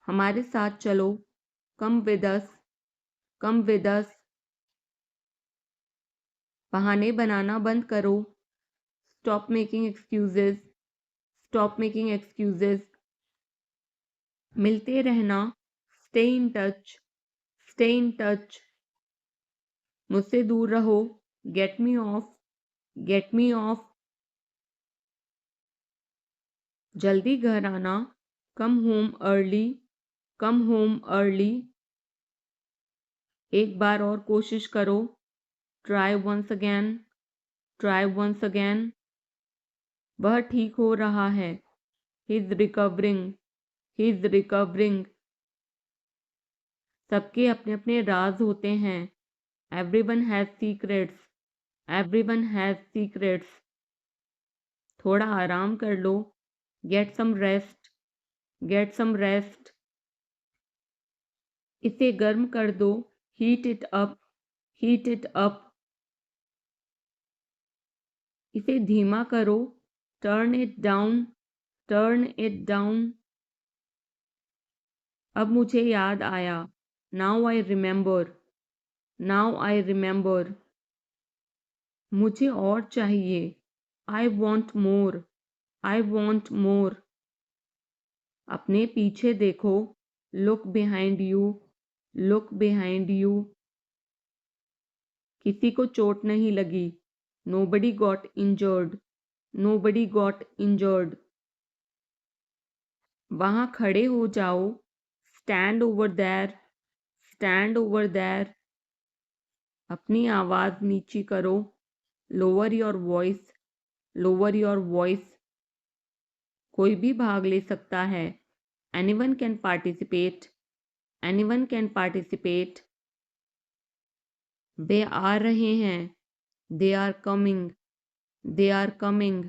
हमारे साथ चलो, come with us, come with us. बहाने बनाना बंद करो, stop making excuses, stop making excuses. मिलते रहना, stay in touch, stay in touch. मुझसे दूर रहो, get me off, get me off. जल्दी घर आना, come home early, come home early. एक बार और कोशिश करो, try once again, try once again. वह ठीक हो रहा है, he is recovering, he is recovering. सबके अपने अपने राज होते हैं, everyone has secrets, everyone has secrets. थोड़ा आराम कर लो, get some rest, get some rest. इसे गर्म कर दो, heat it up, heat it up. इसे धीमा करो, turn it down, turn it down. अब मुझे याद आया, now I remember, now I remember. मुझे और चाहिए, I want more, I want more. अपने पीछे देखो, look behind you, look behind you. किसी को चोट नहीं लगी, nobody got injured, nobody got injured. वहां खड़े हो जाओ, stand over there, stand over there. अपनी आवाज नीची करो, lower your voice, lower your voice. कोई भी भाग ले सकता है, anyone can participate, anyone can participate. वे आ रहे हैं, they are coming, they are coming.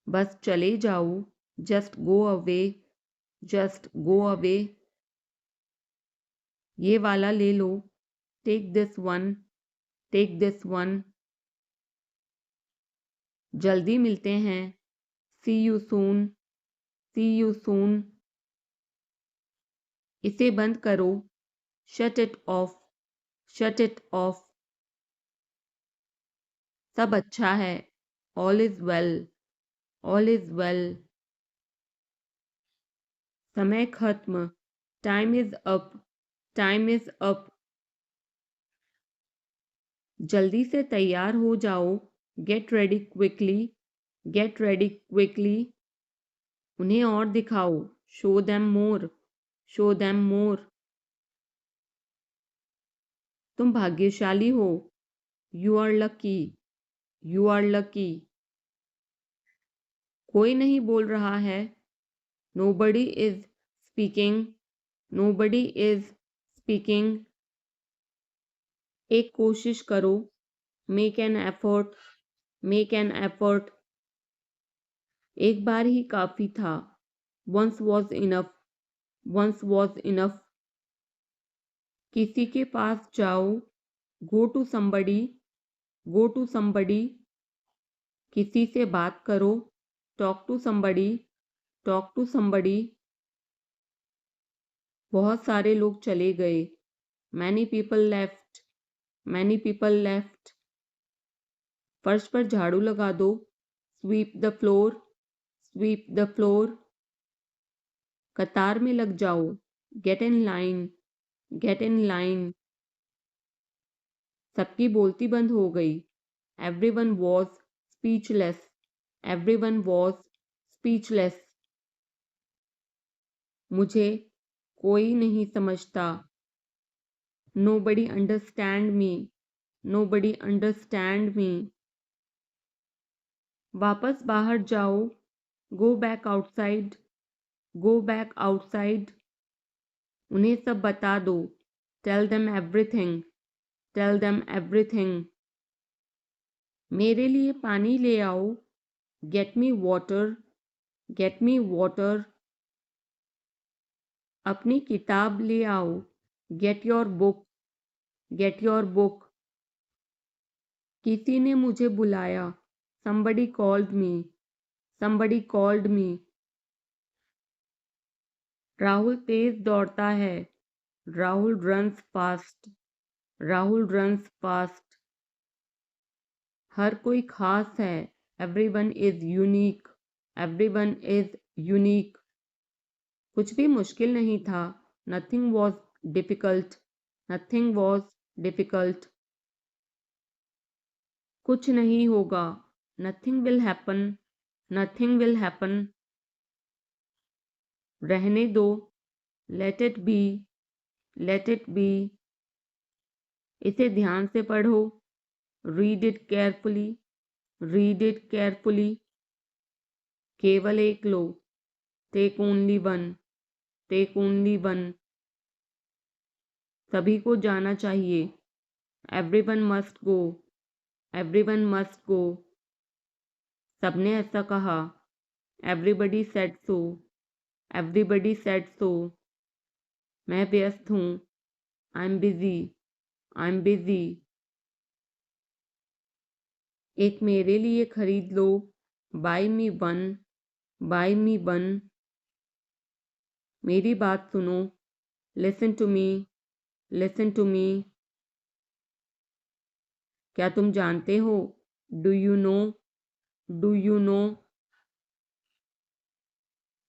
बस चले जाओ, just go away, just go away. ये वाला ले लो, take this one, take this one. जल्दी मिलते हैं, see you soon, C you soon. इसे बंद करो, shut it off, shut it off. सब अच्छा है, all is well, all is well. समय खत्म, time is up, time is up. जल्दी से तैयार हो जाओ, get ready quickly, get ready quickly. उन्हें और दिखाओ, show them more, show them more. तुम भाग्यशाली हो, you are lucky, you are lucky. कोई नहीं बोल रहा है, nobody is speaking, nobody is speaking. एक कोशिश करो, make an effort, make an effort. एक बार ही काफी था, once was enough, once was enough. किसी के पास जाओ, go to somebody, go to somebody. किसी से बात करो, talk to somebody, talk to somebody. बहुत सारे लोग चले गए, many people left, many people left. फर्श पर झाड़ू लगा दो, sweep the floor, sweep the floor. कतार में लग जाओ, get in line, get in line. सबकी बोलती बंद हो गई, everyone was speechless, everyone was speechless. मुझे कोई नहीं समझता, nobody understand me, nobody understand me. वापस बाहर जाओ, go back outside, go back outside. उन्हें सब बता दो, tell them everything, tell them everything. मेरे लिए पानी ले आओ, get me water, get me water. अपनी किताब ले आओ, get your book, get your book. किसी ने मुझे बुलाया, somebody called me, somebody called me। Rahul तेज दौड़ता है। Rahul runs fast. Rahul runs fast. हर कोई खास है। Everyone is unique. Everyone is unique. कुछ भी मुश्किल नहीं था। Nothing was difficult. Nothing was difficult. कुछ नहीं होगा। Nothing will happen. Nothing will happen. रहने दो। Let it be. Let it be. इसे ध्यान से पढ़ो। Read it carefully. Read it carefully. केवल एक लो। Take only one. Take only one. सभी को जाना चाहिए। Everyone must go. Everyone must go. सबने ऐसा कहा। Everybody said so. Everybody said so. मैं व्यस्त हूँ। I am busy. I am busy. एक मेरे लिए खरीद लो। Buy me one. Buy me one. मेरी बात सुनो। Listen to me. Listen to me. क्या तुम जानते हो? Do you know? Do you know?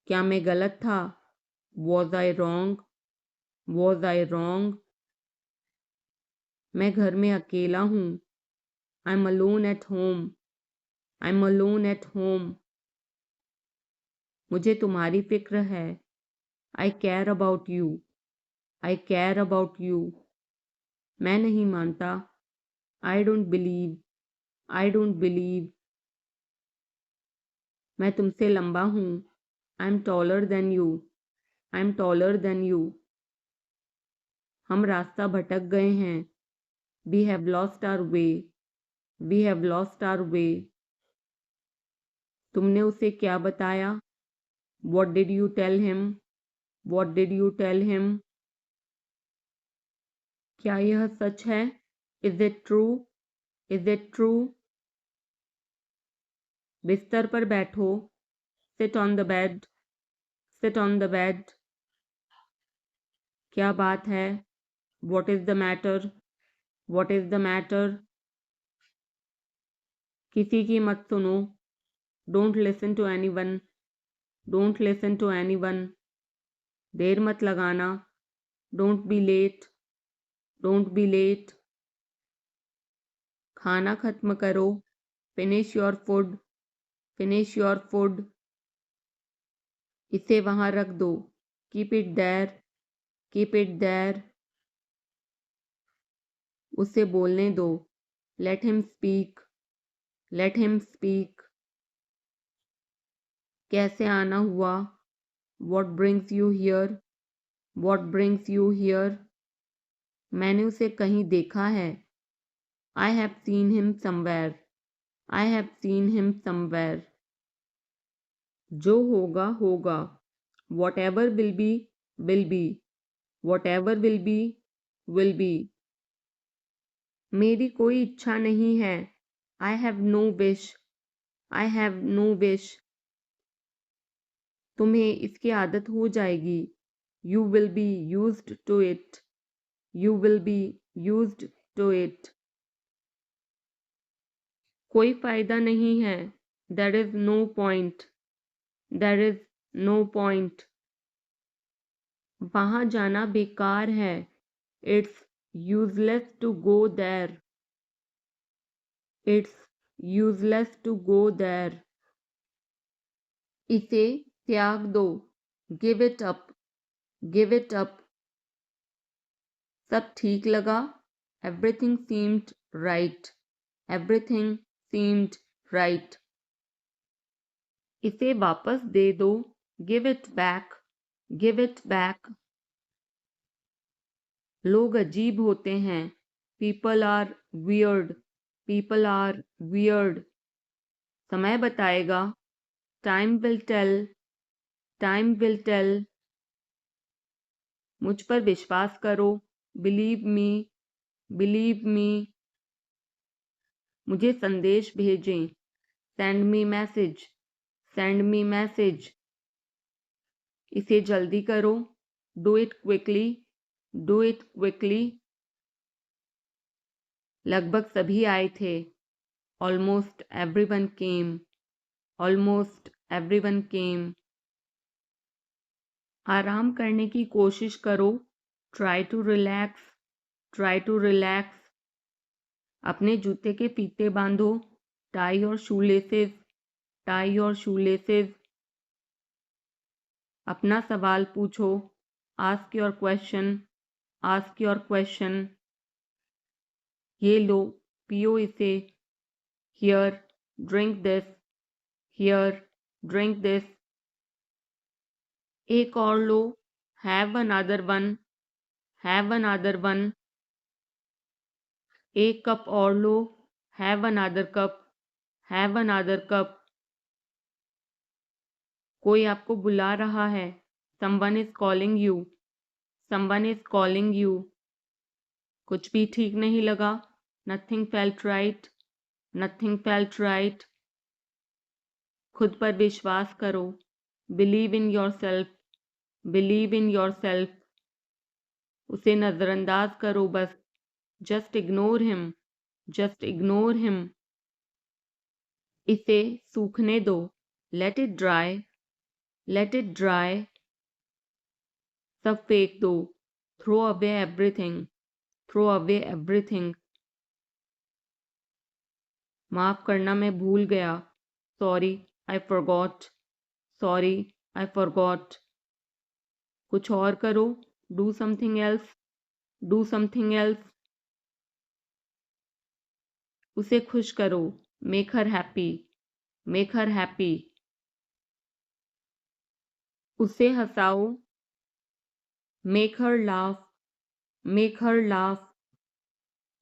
क्या मैं गलत था? Was I wrong? Was I wrong? मैं घर में अकेला हूँ। I am alone at home. I am alone at home. मुझे तुम्हारी फिक्र है। I care about you. I care about you. मैं नहीं मानता। I don't believe. I don't believe. मैं तुमसे लंबा हूँ। I am taller than you. I am taller than you. हम रास्ता भटक गए हैं। We have lost our way. We have lost our way. तुमने उसे क्या बताया? What did you tell him? What did you tell him? क्या यह सच है? Is it true? Is it true? बिस्तर पर बैठो। Sit on the bed. Sit on the bed. क्या बात है? What is the matter? What is the matter? किसी की मत सुनो। Don't listen to anyone. Don't listen to anyone. देर मत लगाना। Don't be late. Don't be late. खाना खत्म करो। Finish your food. Finish your food. इसे वहां रख दो। Keep it there. Keep it there. उसे बोलने दो। Let him speak. Let him speak. कैसे आना हुआ? What brings you here? What brings you here? मैंने उसे कहीं देखा है। I have seen him somewhere. I have seen him somewhere. जो होगा होगा। Whatever will be will be. Whatever will be will be. मेरी कोई इच्छा नहीं है। I have no wish. I have no wish. तुम्हें इसकी आदत हो जाएगी। You will be used to it. You will be used to it. कोई फायदा नहीं है। There is no point. There is no point. वहां जाना बेकार है। It's useless to go there. It's useless to go there. इसे त्याग दो। Give it up. Give it up. सब ठीक लगा। Everything seemed right. Everything seemed right. इसे वापस दे दो। Give it back. Give it back. लोग अजीब होते हैं। People are weird. People are weird. समय बताएगा। Time will tell. Time will tell. मुझ पर विश्वास करो। Believe me. Believe me. मुझे संदेश भेजें। Send me message. Send me message. इसे जल्दी करो, do it quickly, do it quickly. लगभग सभी आए थे, almost everyone came, almost everyone came. आराम करने की कोशिश करो, try to relax, try to relax. अपने जूते के फीते बांधो, tie your shoelaces, tie your shoelaces. अपना सवाल पूछो, ask your question, ask your question. ये लो, पियो इसे, here, drink this, here, drink this. एक और लो, have another one, have another one. एक कप और लो, have another cup, have another cup. कोई आपको बुला रहा है, someone is calling you, someone is calling you. कुछ भी ठीक नहीं लगा, nothing felt right, nothing felt right. खुद पर विश्वास करो, believe in yourself, believe in yourself. उसे नजरअंदाज करो बस, just ignore him, just ignore him. इसे सूखने दो, let it dry, let it dry. सब फेंक दो, throw away everything, throw away everything. माफ करना, मैं भूल गया, sorry I forgot, sorry I forgot. कुछ और करो, do something else, do something else. उसे खुश करो, make her happy, make her happy. उसे हंसाओ, make her laugh, make her laugh.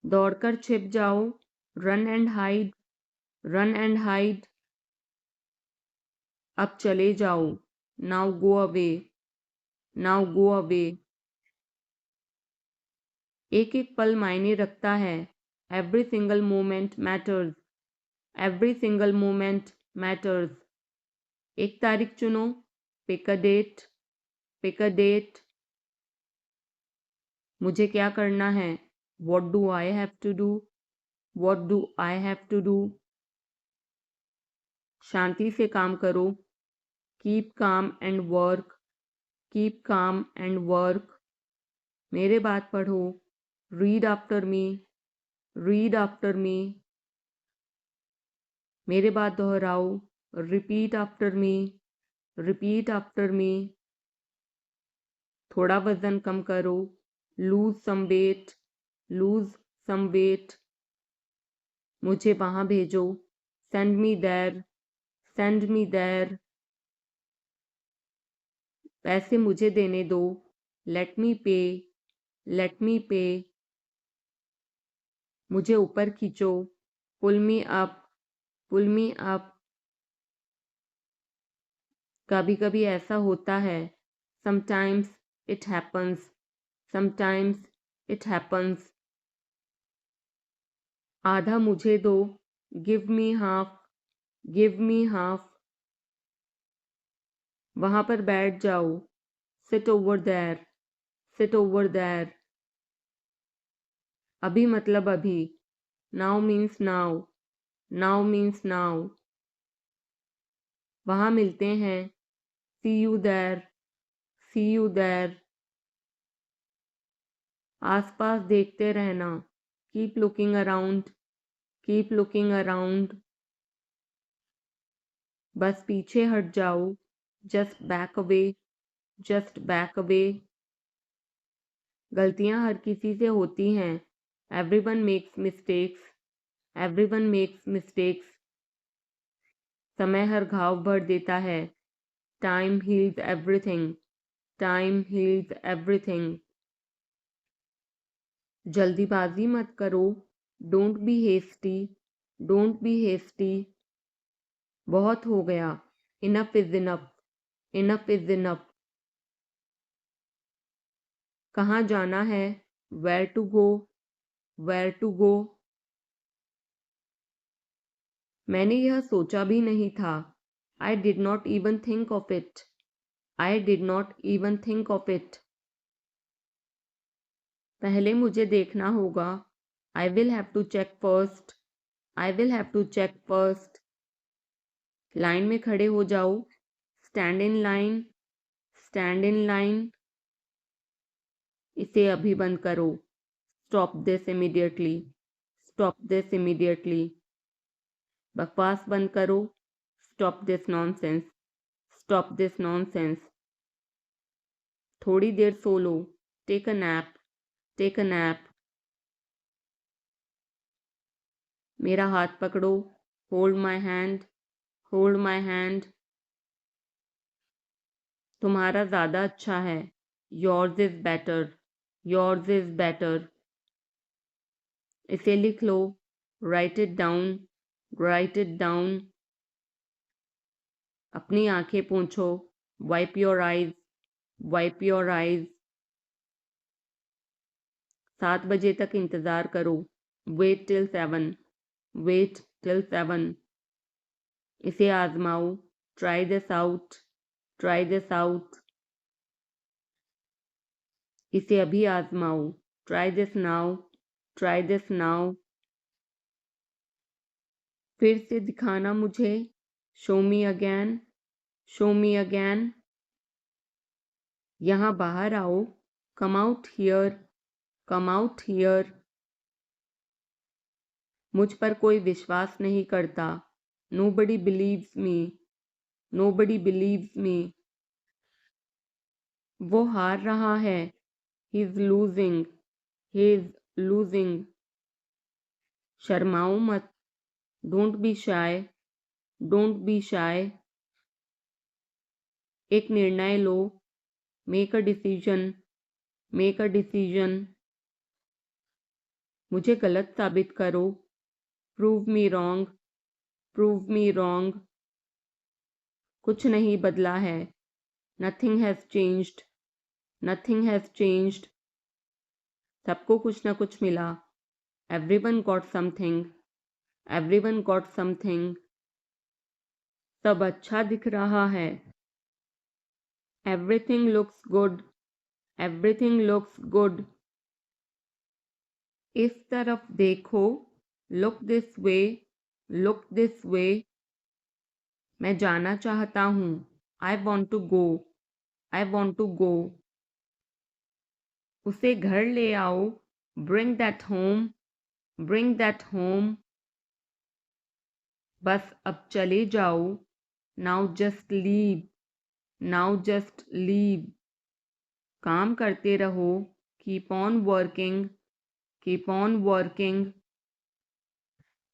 दौड़कर छिप जाओ, run and hide, run and hide. अब चले जाओ, now go away, now go away. एक एक पल मायने रखता है, every single moment matters, every single moment matters. एक तारीख चुनो, pick a date, pick a date. मुझे क्या करना है, what do I have to do, what do I have to do. शांति से काम करो, keep calm and work, keep calm and work. मेरे बात पढ़ो, read after me, read after me. मेरे बात दोहराओ, repeat after me, repeat after me. थोड़ा वजन कम करो, lose some weight, lose some weight. मुझे वहां भेजो, send me there, send me there. पैसे मुझे देने दो, लेट मी पे, लेट मी पे। मुझे ऊपर खींचो, पुल मी अप, पुल मी अप। कभी कभी ऐसा होता है, sometimes it happens, sometimes it happens. आधा मुझे दो, give me half, give me half. वहां पर बैठ जाओ, sit over there, sit over there. अभी मतलब अभी, now means now, now means now. वहां मिलते हैं, see you there, see you there. आसपास देखते रहना, keep looking around, keep looking around. बस पीछे हट जाओ, just back away, just back away. गलतियां हर किसी से होती हैं, everyone makes mistakes, everyone makes mistakes. समय हर घाव भर देता है, time heals everything, time heals everything. जल्दीबाजी मत करो, don't be hasty, don't be hasty. बहुत हो गया, enough is enough, enough is enough. कहाँ जाना है, where to go, where to go. मैंने यह सोचा भी नहीं था, I did not even think of it, I did not even think of it. पहले मुझे देखना होगा. I will have to check first. I will have to check first. Line में खड़े हो जाओ. Stand in line. Stand in line. इसे अभी बंद करो. Stop this immediately. Stop this immediately. बकवास बंद करो. Stop this nonsense. Stop this nonsense. थोड़ी देर सो लो. Take a nap. Take a nap. मेरा हाथ पकड़ो. Hold my hand. Hold my hand. तुम्हारा ज़्यादा अच्छा है. Yours is better. Yours is better. इसे लिख लो. Write it down. Write it down. अपनी आंखें पोंछो. Wipe your eyes. Wipe your eyes. 7 बजे तक इंतज़ार करो. Wait till 7. Wait till 7. इसे आजमाओ. Try this out. Try this out. इसे अभी आजमाओ. Try this now. Try this now. फिर से दिखाना मुझे. Show me again. Show me again. यहाँ बाहर आओ. Come out here. Come out here. मुझ पर कोई विश्वास नहीं करता. Nobody believes me. Nobody believes me. वो हार रहा है. He is losing. He is losing. शर्माओ मत. Don't be shy. Don't be shy. एक निर्णय लो. Make a decision. Make a decision. मुझे गलत साबित करो. Prove me wrong. Prove me wrong. कुछ नहीं बदला है. Nothing has changed. Nothing has changed. सबको कुछ ना कुछ मिला. Everyone got something. Everyone got something. सब अच्छा दिख रहा है. Everything looks good. Everything looks good. इस तरफ देखो. Look this way. Look this way. मैं जाना चाहता हूँ. I want to go. I want to go. उसे घर ले आओ. Bring that home. Bring that home. बस अब चले जाओ. Now just leave. Now just leave. काम करते रहो. Keep on working. Keep on working.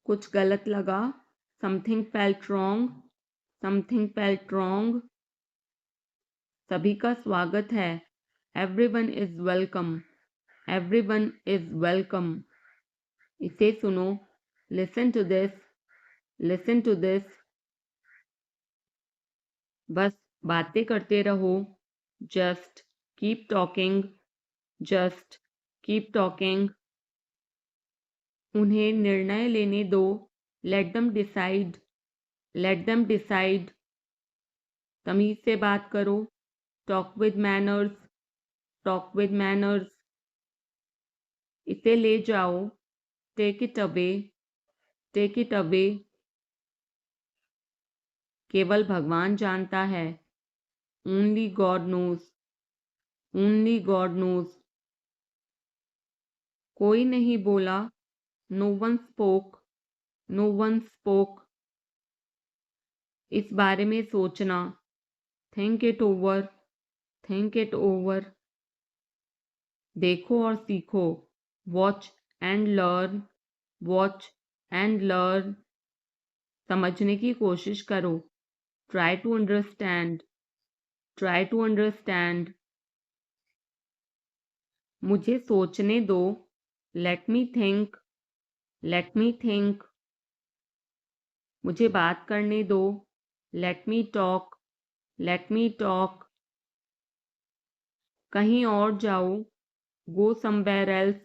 कुछ गलत लगा. Something felt wrong. Something felt wrong. सभी का स्वागत है. Everyone is welcome. Everyone is welcome. इसे सुनो. Listen to this. Listen to this. बस बातें करते रहो. Just keep talking. Just keep talking. उन्हें निर्णय लेने दो. Let them decide. Let them decide. तमीज से बात करो. Talk with manners. Talk with manners. इसे ले जाओ. Take it away. Take it away. केवल भगवान जानता है. Only God knows. Only God knows. कोई नहीं बोला. No one spoke. No one spoke. इस बारे में सोचना. Think it over. Think it over. देखो और सीखो. Watch and learn. Watch and learn. समझने की कोशिश करो. Try to understand. Try to understand. मुझे सोचने दो. Let me think. Let me think. मुझे बात करने दो. Let me talk. Let me talk. कहीं और जाओ. Go somewhere else.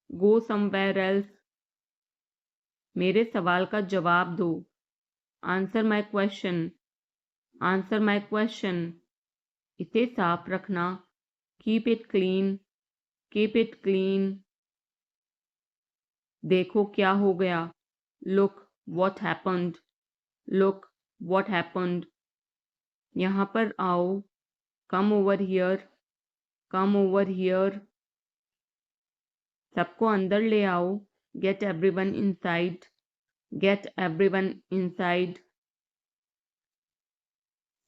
Go somewhere else. मेरे सवाल का जवाब दो. Answer my question. Answer my question. इसे साफ रखना, keep it clean, keep it clean. देखो क्या हो गया, look what happened, look what happened. यहाँ पर आओ, come over here, come over here. सबको अंदर ले आओ, get everyone inside, get everyone inside.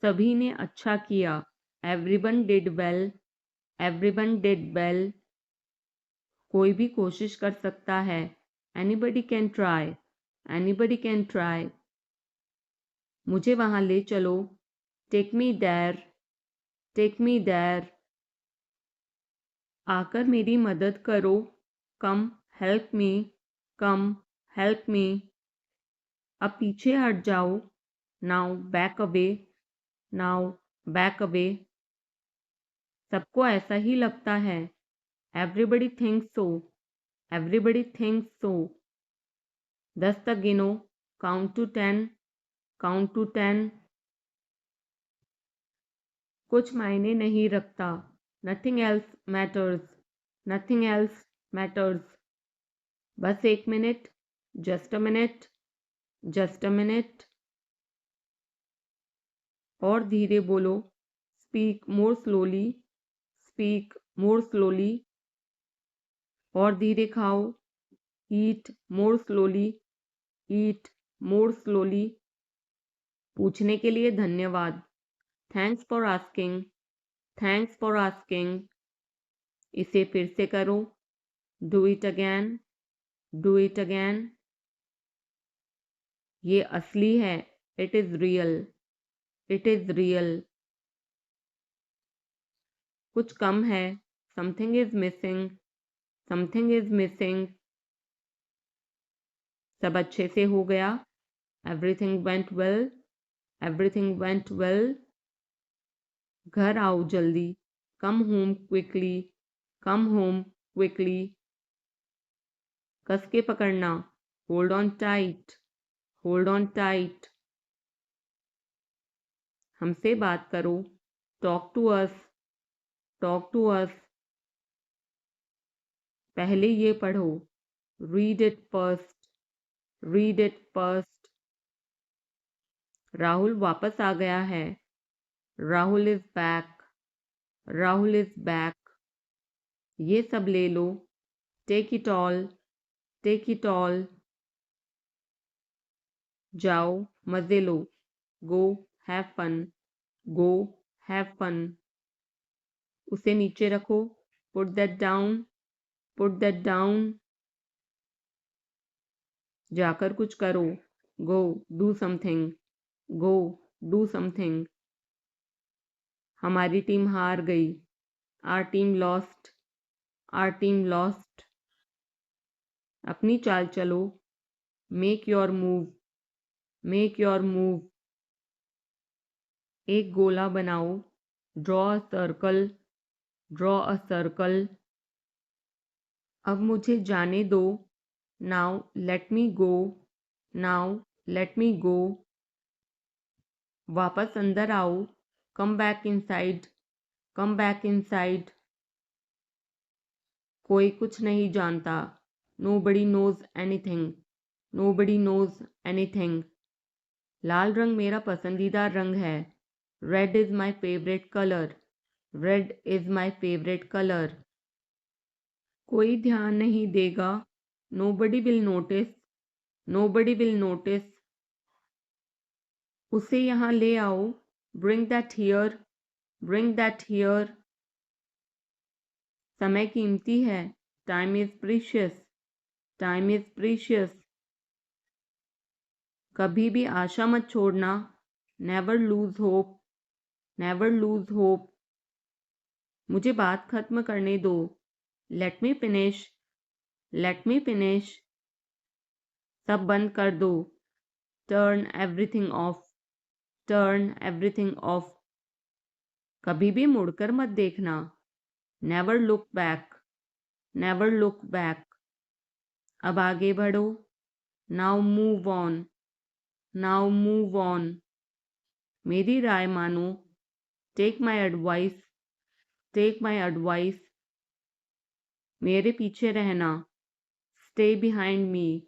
सभी ने अच्छा किया, everyone did well, everyone did well. कोई भी कोशिश कर सकता है, anybody can try, anybody can try. मुझे वहां ले चलो, take me there, take me there. आकर मेरी मदद करो, कम हेल्प मी, कम हेल्प मी। अब पीछे हट जाओ, now back away, now back away. सबको ऐसा ही लगता है, एवरीबडी थिंक्स सो, एवरीबडी थिंक्स सो। 10 तक गिनो, काउंट टू 10, काउंट टू 10। कुछ मायने नहीं रखता, nothing else matters, nothing else matters. बस 1 minute, just a minute, just a minute. और धीरे बोलो, speak more slowly, speak more slowly. और धीरे खाओ, ईट मोर स्लोली, ईट मोर स्लोली। पूछने के लिए धन्यवाद, thanks for asking, thanks for asking. इसे फिर से करो, do it again, do it again. ये असली है, it is real, it is real. कुछ कम है, something is missing, something is missing. सब अच्छे से हो गया, everything went well, everything went well. घर आओ जल्दी, come home quickly, come home quickly. कस के पकड़ना, hold on tight, hold on tight. हमसे बात करो, talk to us, talk to us. पहले ये पढ़ो, read it first, read it first. Rahul वापस आ गया है, Rahul is back, Rahul is back. ये सब ले लो, take it all, take it all. जाओ मजे लो, go have fun, go have fun. उसे नीचे रखो, put that down, put that down. जाकर कुछ करो, go do something, go do something. हमारी टीम हार गई, our team lost, are team lost. अपनी चाल चलो, make your move, make your move. एक गोला बनाओ, draw a circle, draw a circle. अब मुझे जाने दो, now let me go, now let me go. वापस अंदर आओ, come back inside, come back inside. कोई कुछ नहीं जानता, nobody knows anything, nobody knows anything. लाल रंग मेरा पसंदीदा रंग है, red is my favourite colour, red is my favourite colour. कोई ध्यान नहीं देगा, nobody will notice, nobody will notice. उसे यहाँ ले आओ, bring that here, bring that here. समय कीमती है, time is precious, time is precious. कभी भी आशा मत छोड़ना, never lose hope, never lose hope. मुझे बात खत्म करने दो, let me finish, let me finish. सब बंद कर दो, turn everything of, turn everything of. कभी भी मुड़कर मत देखना, never look back, never look back. अब आगे बढ़ो, now move on, now move on. मेरी राय मानो, take my advice, take my advice. मेरे पीछे रहना, stay behind me,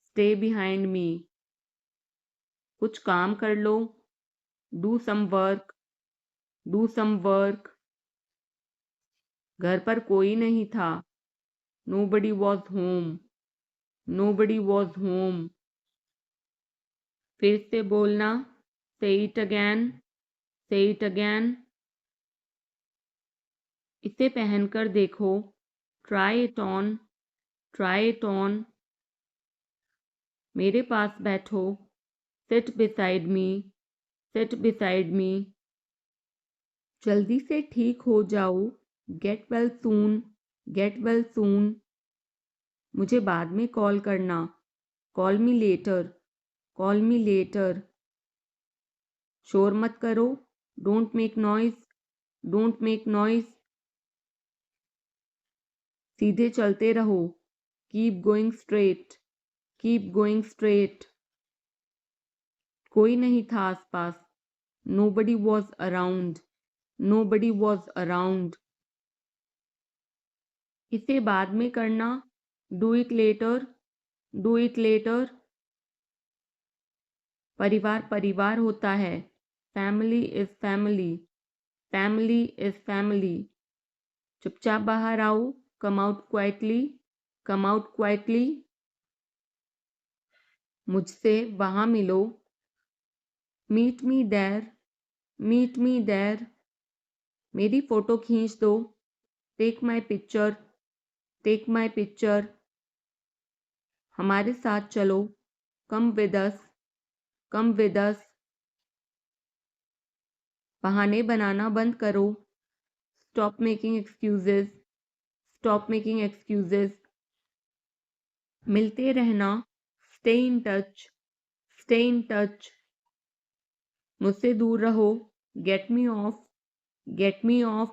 stay behind me. कुछ काम कर लो, do some work, do some work. घर पर कोई नहीं था, nobody was home, nobody was home। फिर से बोलना, say it again, say it again। इसे पहनकर देखो, try it on, try it on। मेरे पास बैठो, sit beside me, sit beside me। जल्दी से ठीक हो जाओ, get well soon, get well soon। मुझे बाद में कॉल करना, call me later, call me later। शोर मत करो, don't make noise, don't make noise. सीधे चलते रहो, keep going straight, keep going straight. कोई नहीं था आसपास, nobody was around, nobody was around। इसे बाद में करना, do it later, do it later। परिवार परिवार होता है, family is family, family is family। चुपचाप बाहर आओ, come out quietly, come out quietly। मुझसे वहाँ मिलो, meet me there, meet me there। मेरी फ़ोटो खींच दो, take my picture, take my picture। हमारे साथ चलो, come with us, come with us। बहाने बनाना बंद करो, stop making excuses, stop making excuses। मिलते रहना, stay in touch, stay in touch। मुझसे दूर रहो, get me off, get me off।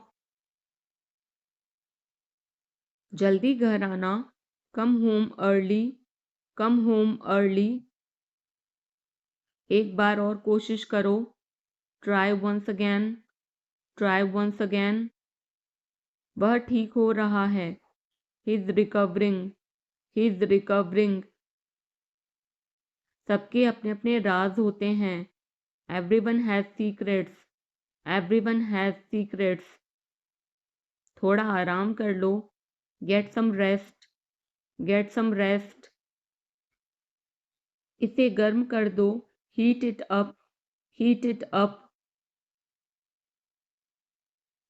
जल्दी घर आना, come home early, come home early। एक बार और कोशिश करो, try once again, try once again। वह ठीक हो रहा है, he is recovering, he is recovering। सबके अपने अपने राज होते हैं, everyone has secrets, everyone has secrets। थोड़ा आराम कर लो, get some rest, get some rest। इसे गर्म कर दो, heat it up, heat it up।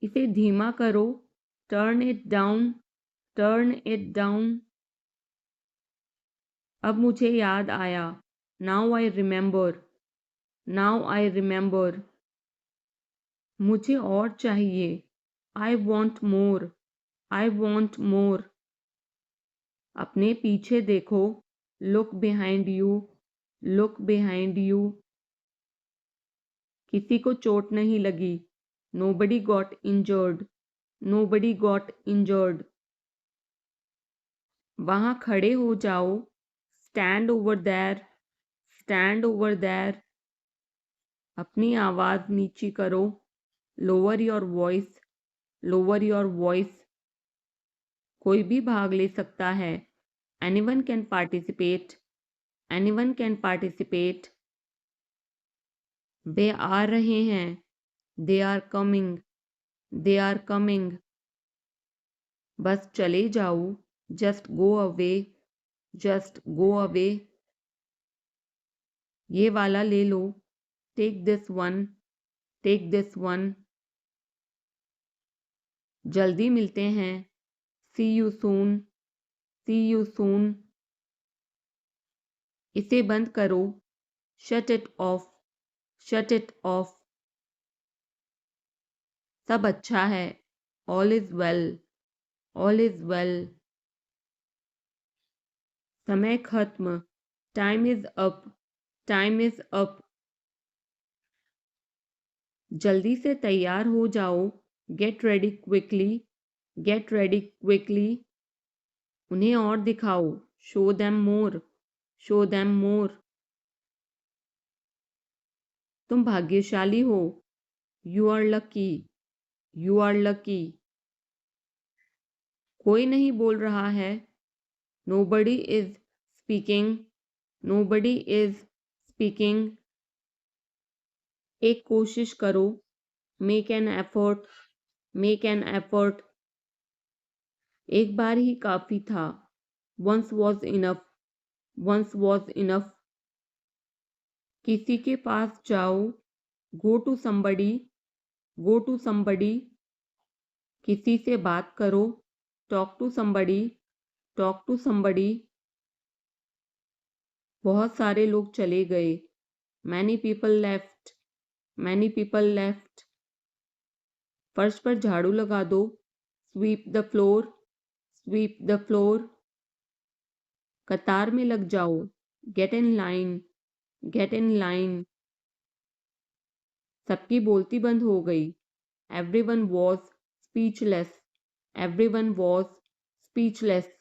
इसे धीमा करो, turn it down, turn it down। अब मुझे याद आया, now I remember, now I remember। मुझे और चाहिए, I want more, I want more। अपने पीछे देखो, look behind you, look behind you। किसी को चोट नहीं लगी, nobody got injured, nobody got injured। वहाँ खड़े हो जाओ, stand over there, stand over there। अपनी आवाज़ नीची करो, lower your voice, lower your voice। कोई भी भाग ले सकता है, anyone can participate, anyone can participate। वे आ रहे हैं, they are coming, they are coming। बस चले जाओ, just go away, just go away। ये वाला ले लो, take this one, take this one। जल्दी मिलते हैं, see you soon, see you soon। इसे बंद करो, shut it off, shut it off। सब अच्छा है, all is well, all is well। समय खत्म, time is up, time is up। जल्दी से तैयार हो जाओ, get ready quickly, get ready quickly। उन्हें और दिखाओ, show them more, show them more। तुम भाग्यशाली हो, you are lucky, you are lucky. कोई नहीं बोल रहा है, nobody is speaking, nobody is speaking. एक कोशिश करो, make an effort, make an effort. एक बार ही काफी था, once was enough, once was enough. किसी के पास जाओ, go to somebody, go to somebody. किसी से बात करो, talk to somebody, talk to somebody. बहुत सारे लोग चले गए, many people left, many people left. फर्श पर झाड़ू लगा दो, sweep the floor, sweep the floor. कतार में लग जाओ, get in line, get in line. सबकी बोलती बंद हो गई, everyone was speechless, everyone was speechless.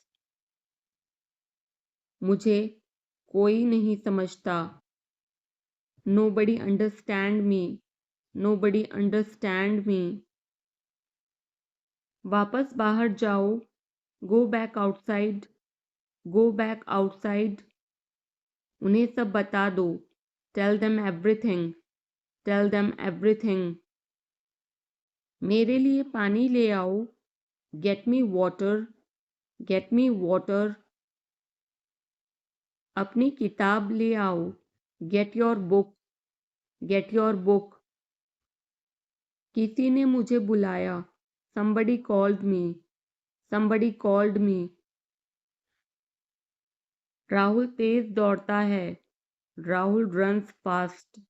मुझे कोई नहीं समझता, nobody understand me, nobody understand me. वापस बाहर जाओ, go back outside, go back outside. उन्हें सब बता दो, tell them everything, tell them everything. मेरे लिए पानी ले आओ, get me water, get me water. अपनी किताब ले आओ, get your book, get your book. किसी ने मुझे बुलाया, somebody called me, somebody called me। Rahul तेज दौड़ता है, Rahul runs fast,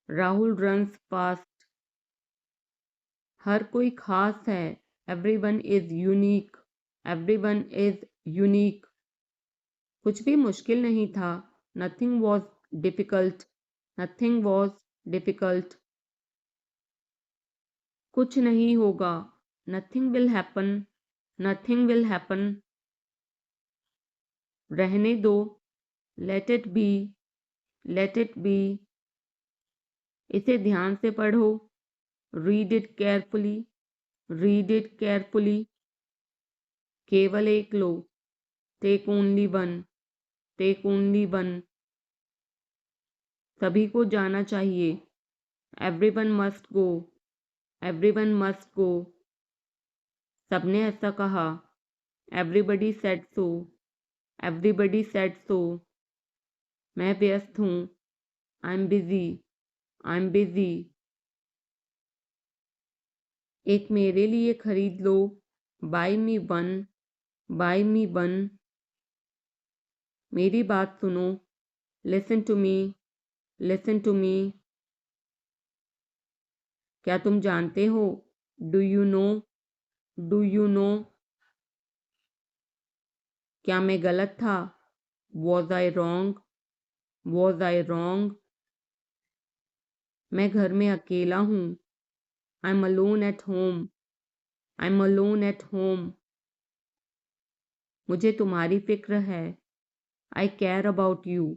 Rahul runs fast. हर कोई खास है, everyone is unique, everyone is unique. कुछ भी मुश्किल नहीं था, nothing was difficult, nothing was difficult. कुछ नहीं होगा, nothing will happen, nothing will happen. रहने दो, let it be, let it be. इसे ध्यान से पढ़ो, read it carefully, read it carefully. केवल एक लो, take only one, take only one. सभी को जाना चाहिए, everyone must go, everyone must go. सबने ऐसा कहा, everybody said so, everybody said so. मैं व्यस्त हूँ, I am busy, I am busy. एक मेरे लिए खरीद लो, buy me one, buy me one. मेरी बात सुनो, listen to me, listen to me. क्या तुम जानते हो, do you know, do you know. क्या मैं गलत था, was I wrong, was I wrong. मैं घर में अकेला हूँ, I am alone at home, I am alone at home. मुझे तुम्हारी फिक्र है, I care about you,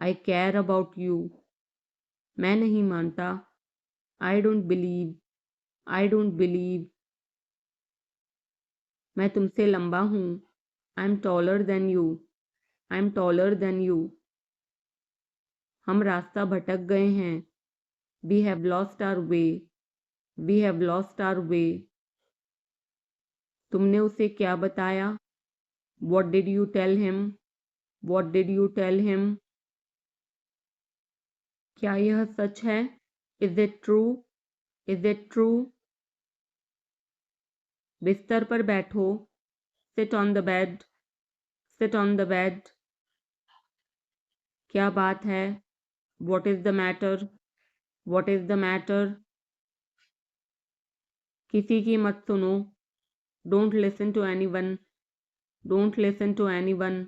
I care about you. मैं नहीं मानता, I don't believe, I don't believe. मैं तुमसे लंबा हूँ, I am taller than you, I am taller than you. हम रास्ता भटक गए हैं, we have lost our way, we have lost our way. तुमने उसे क्या बताया, what did you tell him, what did you tell him. क्या यह सच है, is it true, is it true. बिस्तर पर बैठो, sit on the bed, sit on the bed. क्या बात है, what is the matter, what is the matter. किसी की मत सुनो, don't listen to anyone, don't listen to anyone.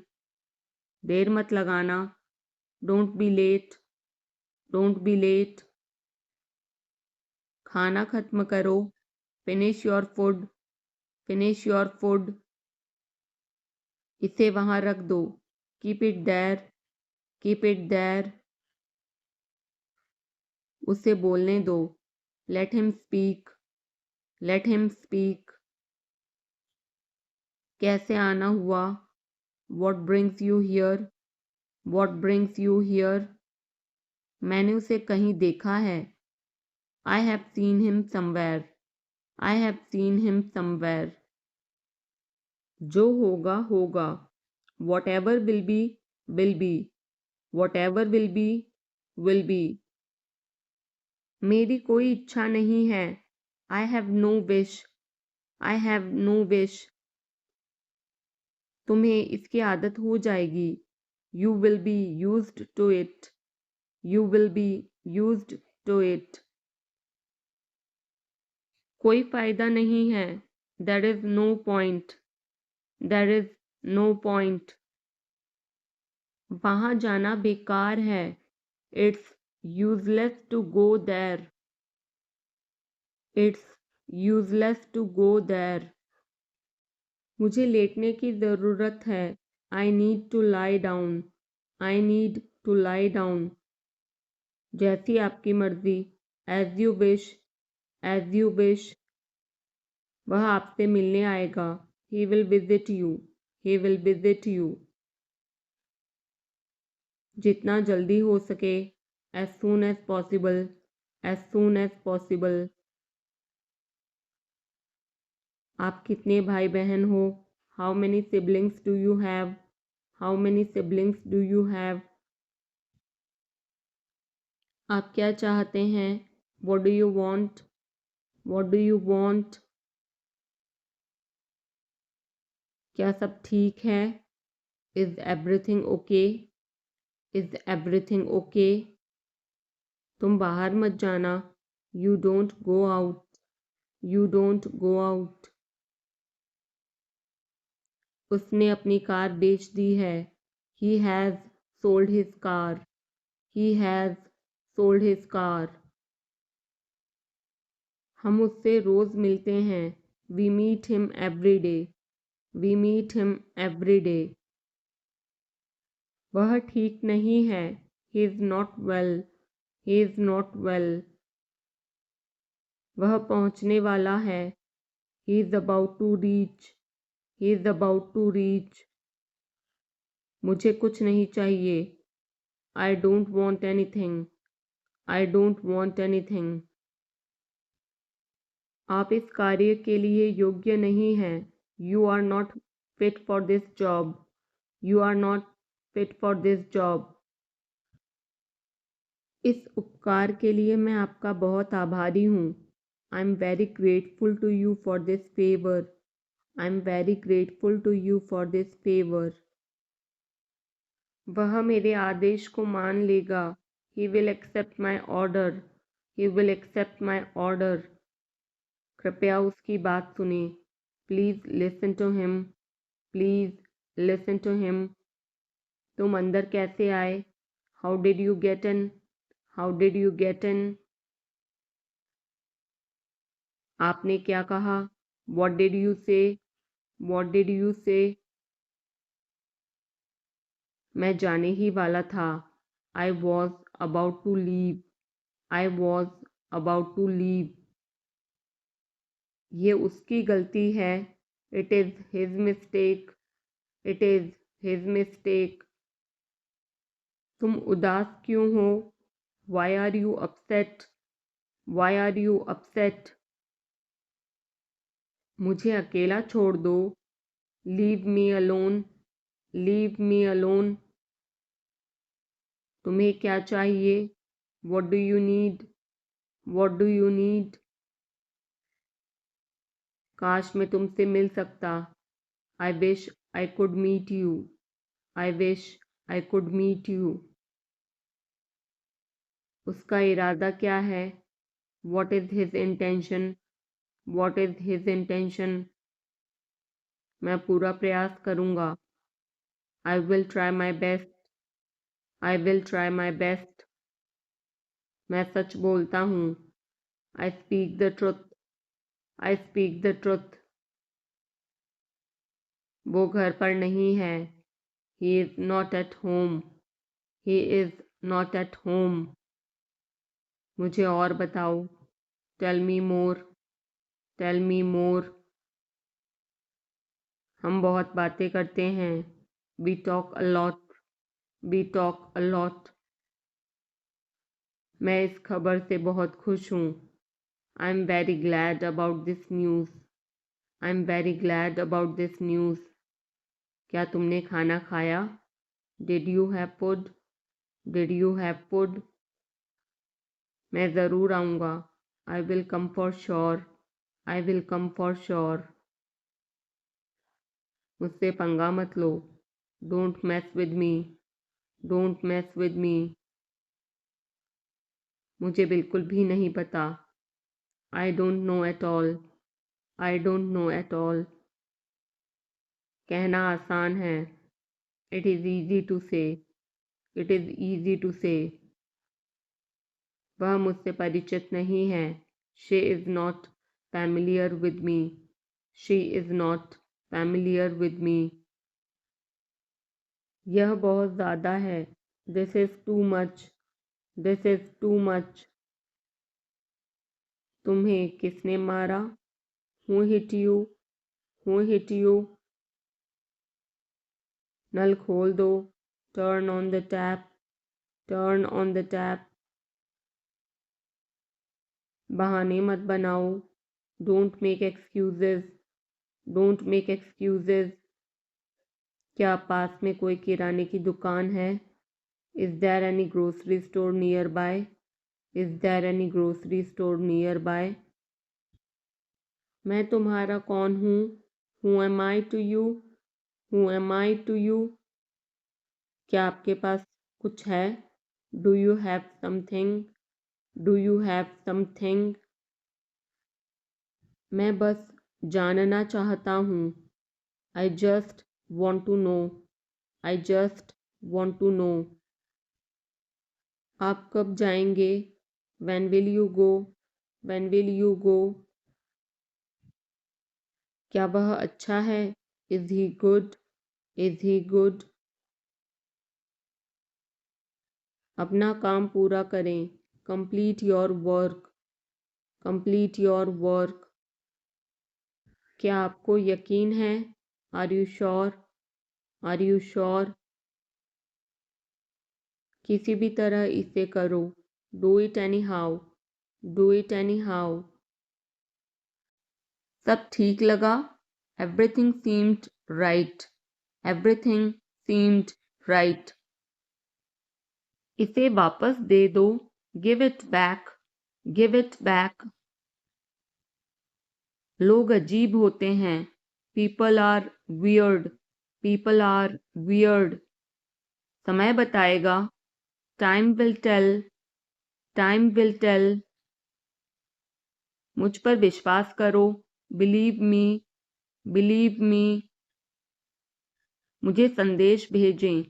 देर मत लगाना, don't be late, don't be late. खाना खत्म करो, finish your food, finish your food. इसे वहां रख दो, keep it there, keep it there. उसे बोलने दो, Let him speak. Let him speak. कैसे आना हुआ? What brings you here? What brings you here? मैंने उसे कहीं देखा है. I have seen him somewhere. I have seen him somewhere. जो होगा होगा. Whatever will be will be. Whatever will be will be. मेरी कोई इच्छा नहीं है. I have no wish. I have no wish. तुम्हें इसकी आदत हो जाएगी. You will be used to it. You will be used to it. कोई फायदा नहीं है. There is no point. There is no point. वहाँ जाना बेकार है. It's useless to go there. It's useless to go there. मुझे लेटने की ज़रूरत है. I need to lie down. I need to lie down. जैसी आपकी मर्जी. As you wish. As you wish. वह आपसे मिलने आएगा. He will visit you. He will visit you. जितना जल्दी हो सके. As soon as possible. As soon as possible. आप कितने भाई बहन हो? How many siblings do you have? How many siblings do you have? आप क्या चाहते हैं? What do you want? What do you want? क्या सब ठीक है? Is everything okay? Is everything okay? तुम बाहर मत जाना. You don't go out. You don't go out. उसने अपनी कार बेच दी है. He has sold his car. He has sold his car. हम उससे रोज़ मिलते हैं. We meet him every day. We meet him every day. वह ठीक नहीं है. He is not well. He is not well. वह पहुंचने वाला है. He is about to reach. He is about to reach. मुझे कुछ नहीं चाहिए. I don't want anything. I don't want anything. आप इस कार्य के लिए योग्य नहीं हैं. You are not fit for this job. You are not fit for this job. इस उपकार के लिए मैं आपका बहुत आभारी हूँ. I'm very grateful to you for this favor. I'm very grateful to you for this favor. वह मेरे आदेश को मान लेगा. He will accept my order. He will accept my order. कृपया उसकी बात सुने. Please listen to him. Please listen to him. तुम अंदर कैसे आए? How did you get in? How did you get in? आपने क्या कहा? What did you say? What did you say? मैं जाने ही वाला था. I was about to leave. I was about to leave. ये उसकी गलती है. It is his mistake. It is his mistake. तुम उदास क्यों हो? Why are you upset? Why are you upset? मुझे अकेला छोड़ दो. Leave me alone. Leave me alone. तुम्हें क्या चाहिए? What do you need? What do you need? काश मैं तुमसे मिल सकता. I wish I could meet you. I wish I could meet you. उसका इरादा क्या है? What is his intention? What is his intention? मैं पूरा प्रयास करूँगा. I will try my best. I will try my best. मैं सच बोलता हूँ. I speak the truth. I speak the truth. वो घर पर नहीं है. He is not at home. He is not at home. मुझे और बताओ. Tell me more, tell me more. हम बहुत बातें करते हैं, we talk a lot, we talk a lot. मैं इस खबर से बहुत खुश हूँ, I am very glad about this news, I am very glad about this news. क्या तुमने खाना खाया? Did you have food, did you have food. मैं ज़रूर आऊँगा, I will come for sure, I will come for sure. मुझसे पंगा मत लो, don't mess with me, don't mess with me. मुझे बिल्कुल भी नहीं पता, I don't know at all, I don't know at all. कहना आसान है, it is easy to say, it is easy to say. वह मुझसे परिचित नहीं है, she is not familiar with me, she is not familiar with me. यह बहुत ज़्यादा है, this is too much, this is too much. तुम्हें किसने मारा? Who hit you, who hit you. नल खोल दो, turn on the tap, turn on the tap. बहाने मत बनाओ, don't make excuses, don't make excuses. क्या पास में कोई किराने की दुकान है? Is there any grocery store nearby, is there any grocery store nearby. मैं तुम्हारा कौन हूँ? Who am I to you, who am I to you. क्या आपके पास कुछ है? Do you have something, do you have something. मैं बस जानना चाहता हूँ, I just want to know, I just want to know. आप कब जाएंगे? When will you go, when will you go. क्या वह अच्छा है? Is he good, is he good. अपना काम पूरा करें, complete your work, complete your work. क्या आपको यकीन है? Are you sure, are you sure. किसी भी तरह इसे करो, do it any how, do it anyhow. सब ठीक लगा? Everything seemed right, everything seemed right. इसे वापस दे दो, give it back, give it back. लोग अजीब होते हैं, people are weird, people are weird. समय बताएगा, time will tell, time will tell. मुझ पर विश्वास करो, बिलीव मी, बिलीव मी। मुझे संदेश भेजें,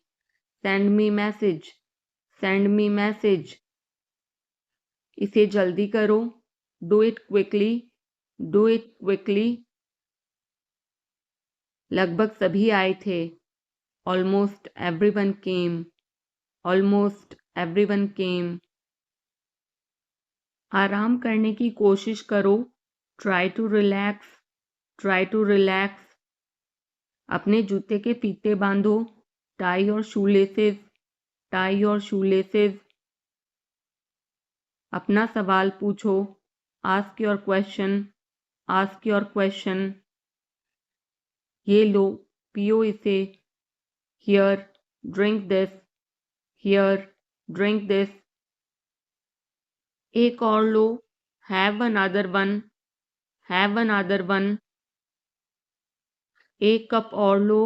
send me message, send me message. इसे जल्दी करो, do it quickly, do it quickly. लगभग सभी आए थे, almost everyone came, almost everyone came. आराम करने की कोशिश करो, try to relax, try to relax. अपने जूते के फीते बांधो, टाई और शूलेसेस, टाई और शूलेसेस। अपना सवाल पूछो, ask your question, ask your question. ये लो, पियो इसे, here, drink this, here, drink this. एक और लो, have another one, have another one. एक कप और लो,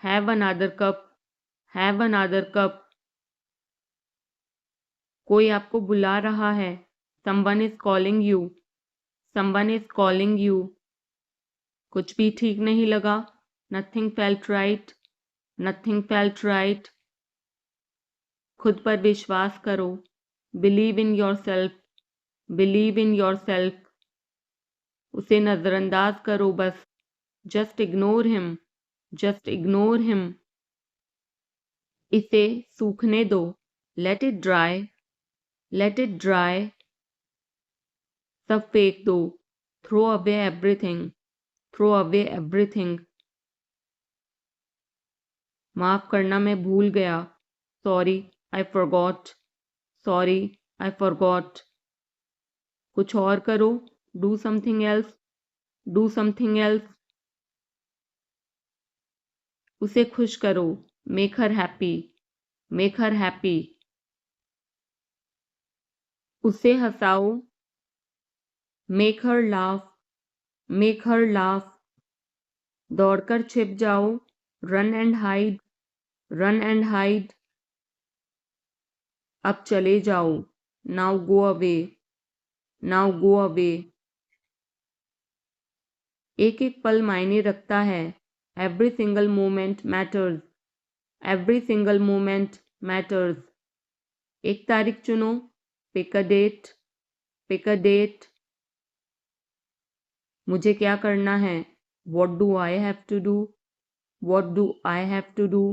have another cup, have another cup. कोई आपको बुला रहा है, someone is calling you, someone is calling you. कुछ भी ठीक नहीं लगा, nothing felt right, nothing felt right. खुद पर विश्वास करो, believe in yourself, believe in yourself. उसे नज़रअंदाज करो बस, just ignore him, just ignore him. इसे सूखने दो, let it dry, let it dry. सब फेंक दो, throw away everything, throw away everything. माफ करना, मैं भूल गया, sorry I forgot, sorry I forgot. कुछ और करो, do something else, do something else. उसे खुश करो, make her happy, make her happy. उसे हंसाओ, make her laugh, make her laugh. दौड़कर छिप जाओ, run and hide, run and hide. अब चले जाओ, now go away, now go away. एक एक पल मायने रखता है, every single moment matters, every single moment matters. एक तारीख चुनो, pick a date, pick a date. मुझे क्या करना है, what do I have to do, what do I have to do.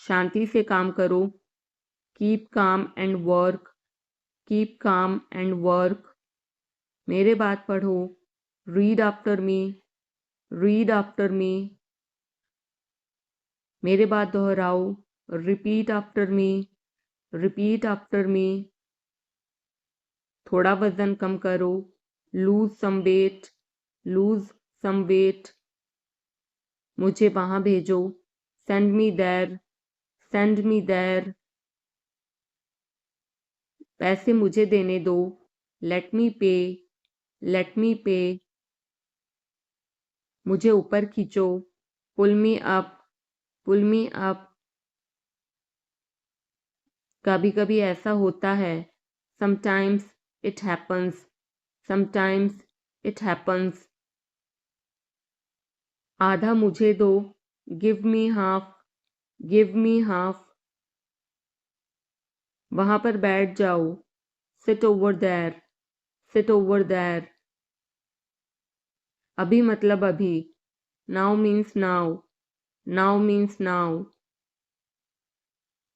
शांति से काम करो, keep calm and work, keep calm and work. मेरे बात पढ़ो, read after me, read after me. मेरे बात दोहराओ, repeat after me, repeat after me. थोड़ा वजन कम करो, lose some weight, lose some weight. मुझे वहां भेजो, send me there, send me there. पैसे मुझे देने दो, लेट मी पे, लेट मी पे। मुझे ऊपर खींचो, पुल मी अप, पुल मी अप। कभी कभी ऐसा होता है, sometimes it happens, sometimes it happens. आधा मुझे दो, give me half, give me half. वहां पर बैठ जाओ, sit over there, sit over there. अभी मतलब अभी, now means now, now means now.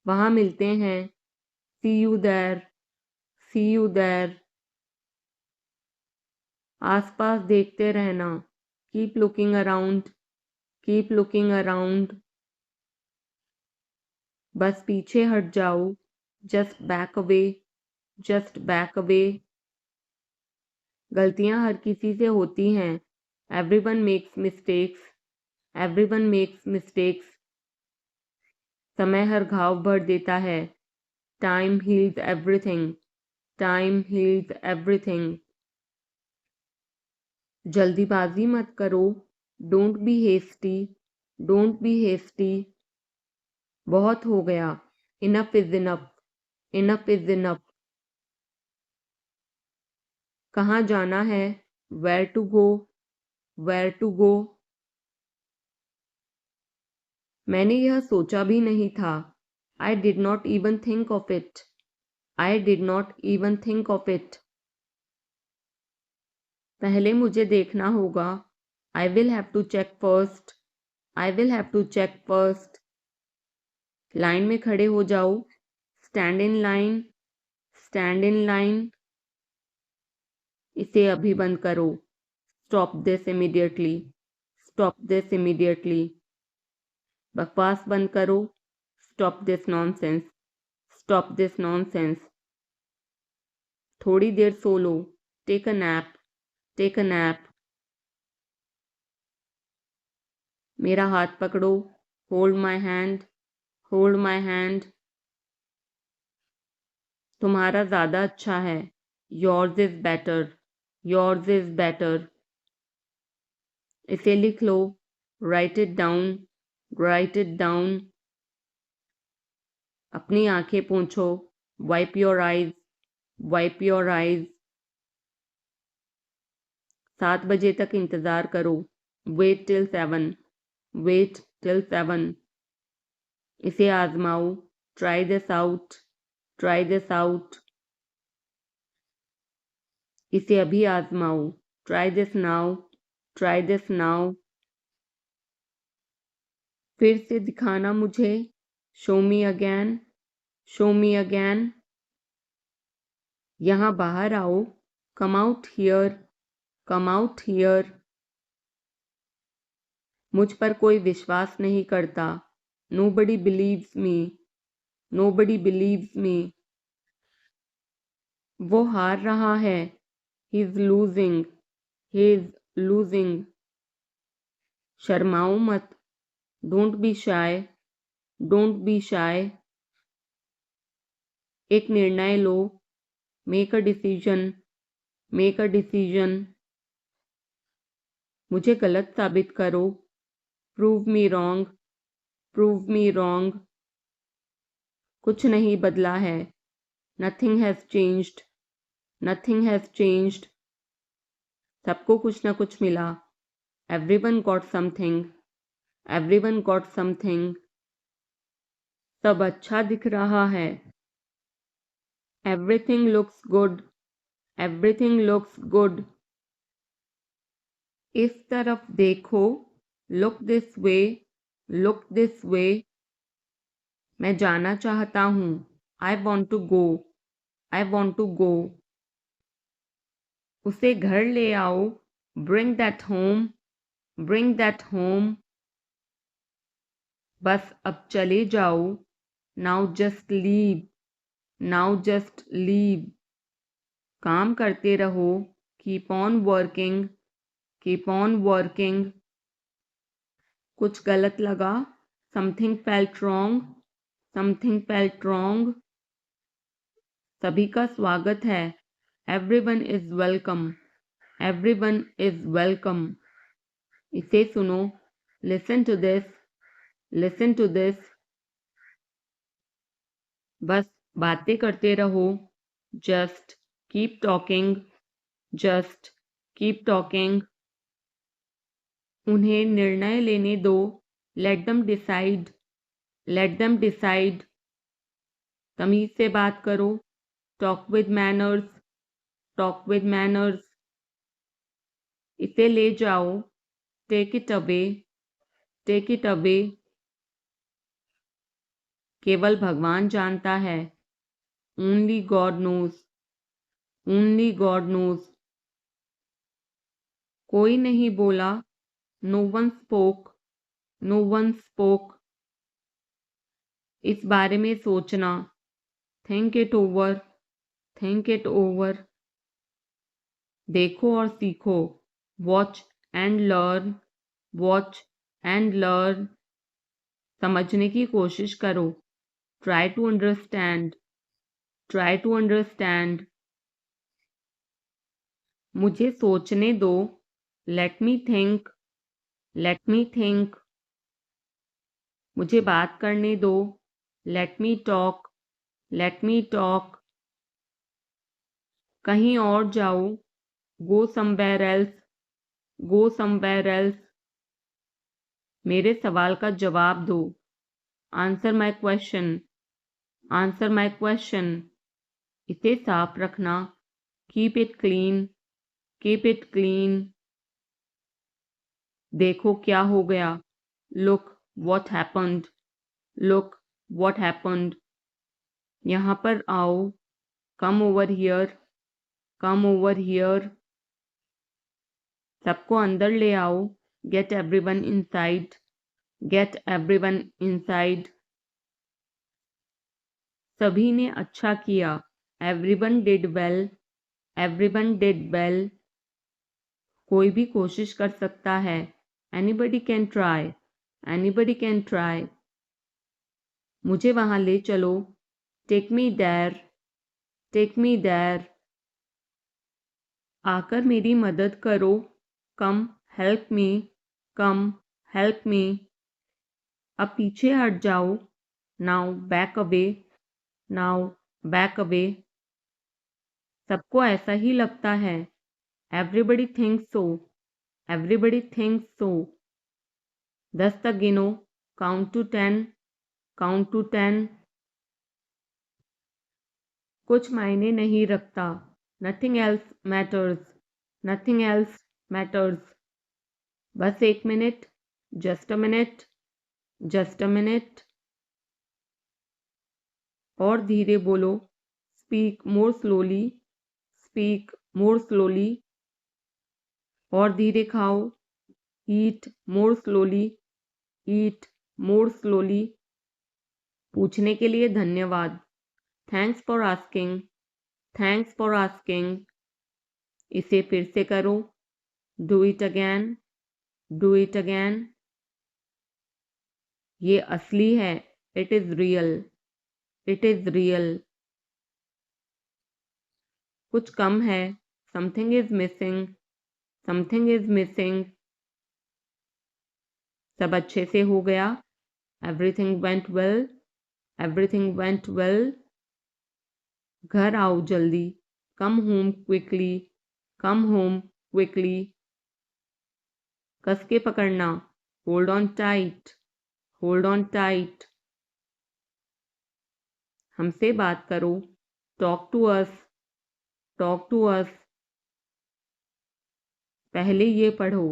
वहां मिलते हैं, see you there, see you there. आसपास देखते रहना, keep looking around, keep looking around. बस पीछे हट जाओ, just back away, just back away. गलतियां हर किसी से होती हैं, everyone makes mistakes, everyone makes mistakes. समय हर घाव भर देता है, time heals everything, time heals everything. जल्दीबाजी मत करो, don't be hasty, don't be hasty. बहुत हो गया, enough is enough, enough is enough. कहाँ जाना है, where to go, where to go. मैंने यह सोचा भी नहीं था, I did not even think of it, I did not even think of it. पहले मुझे देखना होगा, I will have to check first, I will have to check first. Line में खड़े हो जाओ, stand in line, stand in line. इसे अभी बंद करो, stop this immediately, stop this immediately. बकवास बंद करो, stop this nonsense, stop this nonsense. थोड़ी देर सो लो, take a nap, take a nap. मेरा हाथ पकड़ो, hold my hand, hold my hand. तुम्हारा ज़्यादा अच्छा है, yours is better, yours is better. इसे लिख लो, write it down, write it down. अपनी आंखें पोंछो, wipe your eyes, wipe your eyes. 7 बजे तक इंतज़ार करो, वेट टिल 7, वेट टिल 7। इसे आजमाओ, try this out, try this out. इसे अभी आजमाओ, try this now, try this now. फिर से दिखाना मुझे, show me again, show me again. यहाँ बाहर आओ, come out here, come out here. मुझ पर कोई विश्वास नहीं करता, nobody believes me, nobody believes me. वो हार रहा है, he is losing, he is losing. शर्माओ मत, don't be shy, don't be shy. एक निर्णय लो, make a decision, make a decision. मुझे गलत साबित करो, prove me wrong, prove me wrong. कुछ नहीं बदला है, nothing has changed, nothing has changed. सबको कुछ ना कुछ मिला, everyone got something, everyone got something. सब अच्छा दिख रहा है, everything looks good, everything looks good. इस तरफ देखो, look this way, look this way. मैं जाना चाहता हूँ, I want to go, I want to गो। उसे घर ले आओ, bring that home, bring that home. बस अब चले जाओ, now just leave, now just leave. काम करते रहो, keep on working, keep on working. कुछ गलत लगा, something felt wrong, something felt wrong. सभी का स्वागत है, everyone is welcome, everyone is welcome. इसे सुनो, listen to this, listen to this. बस बातें करते रहो, just keep talking, just keep talking. उन्हें निर्णय लेने दो, let them decide, let them decide. तमीज से बात करो, talk with manners, talk with manners. इसे ले जाओ, take it away, take it away. केवल भगवान जानता है, only God knows, only God knows. कोई नहीं बोला, no one spoke, no one spoke. इस बारे में सोचना, think it over, think it over. देखो और सीखो, watch and learn, watch and learn. समझने की कोशिश करो, try to understand, try to understand. मुझे सोचने दो, let me think, let me think. मुझे बात करने दो, let me talk, let me talk. कहीं और जाओ, go somewhere else, go somewhere else. मेरे सवाल का जवाब दो, answer my question, answer my question. इसे साफ रखना, keep it clean, keep it clean. देखो क्या हो गया, look what happened, look what happened. यहाँ पर आओ, come over here, come over here. सबको अंदर ले आओ, get everyone inside, get everyone inside. सभी ने अच्छा किया, everyone did well, everyone did well. कोई भी कोशिश कर सकता है, anybody can try, anybody can try. मुझे वहां ले चलो, take me there, take me there. आकर मेरी मदद करो, कम हेल्प मी, कम हेल्प मी। अब पीछे हट जाओ, now back away, now back away. सबको ऐसा ही लगता है, एवरीबडी थिंक्स सो, एवरीबडी थिंक्स सो। 10 तक गिनो, काउंट टू 10, काउंट टू 10। कुछ मायने नहीं रखता, nothing else matters, nothing else matters. बस एक minute, just a minute, just a minute. और धीरे बोलो, speak more slowly, speak more slowly, और धीरे खाओ, ईट मोर स्लोली, ईट मोर स्लोली। पूछने के लिए धन्यवाद, thanks for asking, thanks for asking. इसे फिर से करो, do it again, do it again. ये असली है, it is real, it is real. कुछ कम है, something is missing, something is missing. सब अच्छे से हो गया, everything went well, everything went well. घर आओ जल्दी, come home quickly, come home quickly. कस के पकड़ना, hold on tight, hold on tight. हमसे बात करो, talk to us, talk to us. पहले ये पढ़ो,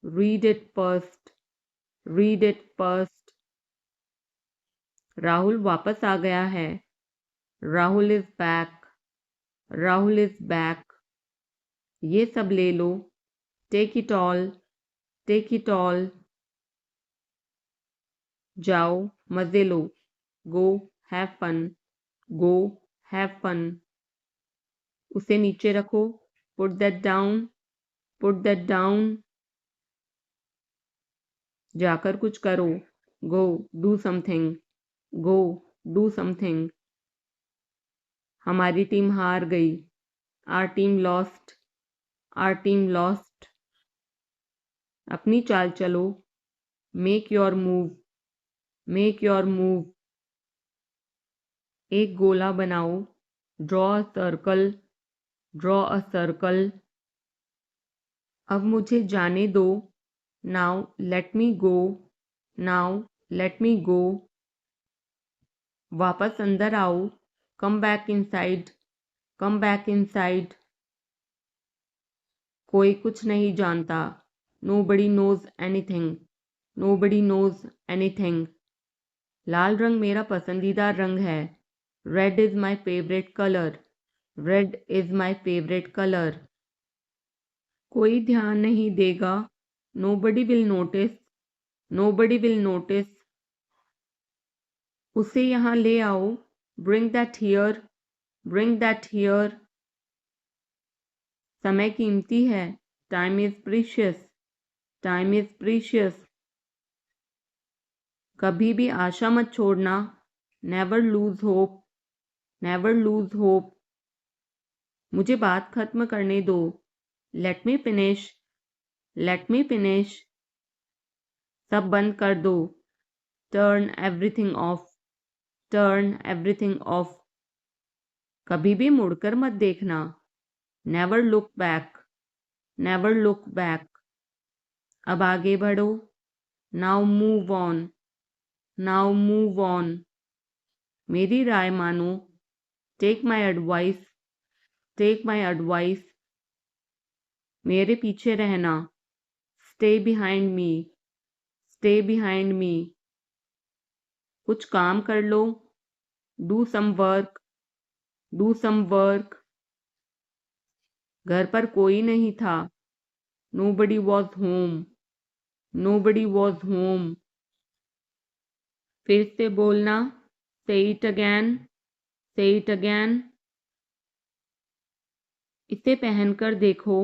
read it first, read it first. Rahul वापस आ गया है, Rahul is back, Rahul is back. ये सब ले लो, take it all, take it all. जाओ मजे लो, go have fun, go have fun. उसे नीचे रखो, put that down, put that down. जाकर कुछ करो, go do something, go do something. हमारी टीम हार गई, our team lost, are team lost. अपनी चाल चलो, make your move, make your move. एक गोला बनाओ, draw a circle, draw a circle. अब मुझे जाने दो, now let me go, now let me go. वापस अंदर आओ, come back inside, come back inside. कोई कुछ नहीं जानता, nobody knows anything, nobody knows anything. लाल रंग मेरा पसंदीदा रंग है, red is my favourite colour, red is my favourite colour. कोई ध्यान नहीं देगा, nobody will notice, nobody will notice. उसे यहाँ ले आओ, bring that here, bring that here. समय कीमती है, time is precious, time is precious. कभी भी आशा मत छोड़ना, never lose hope, never lose hope. मुझे बात खत्म करने दो, let me finish, let me finish. सब बंद कर दो, turn everything of, turn everything of. कभी भी मुड़कर मत देखना, never look back, never look back. अब आगे बढ़ो, now move on, now move on. मेरी राय मानो, take my advice, take my advice. मेरे पीछे रहना, stay behind me, stay behind me. कुछ काम कर लो, do some work, do some work. घर पर कोई नहीं था, nobody was home, nobody was home. फिर से बोलना, say it again, say it again. इसे पहनकर देखो,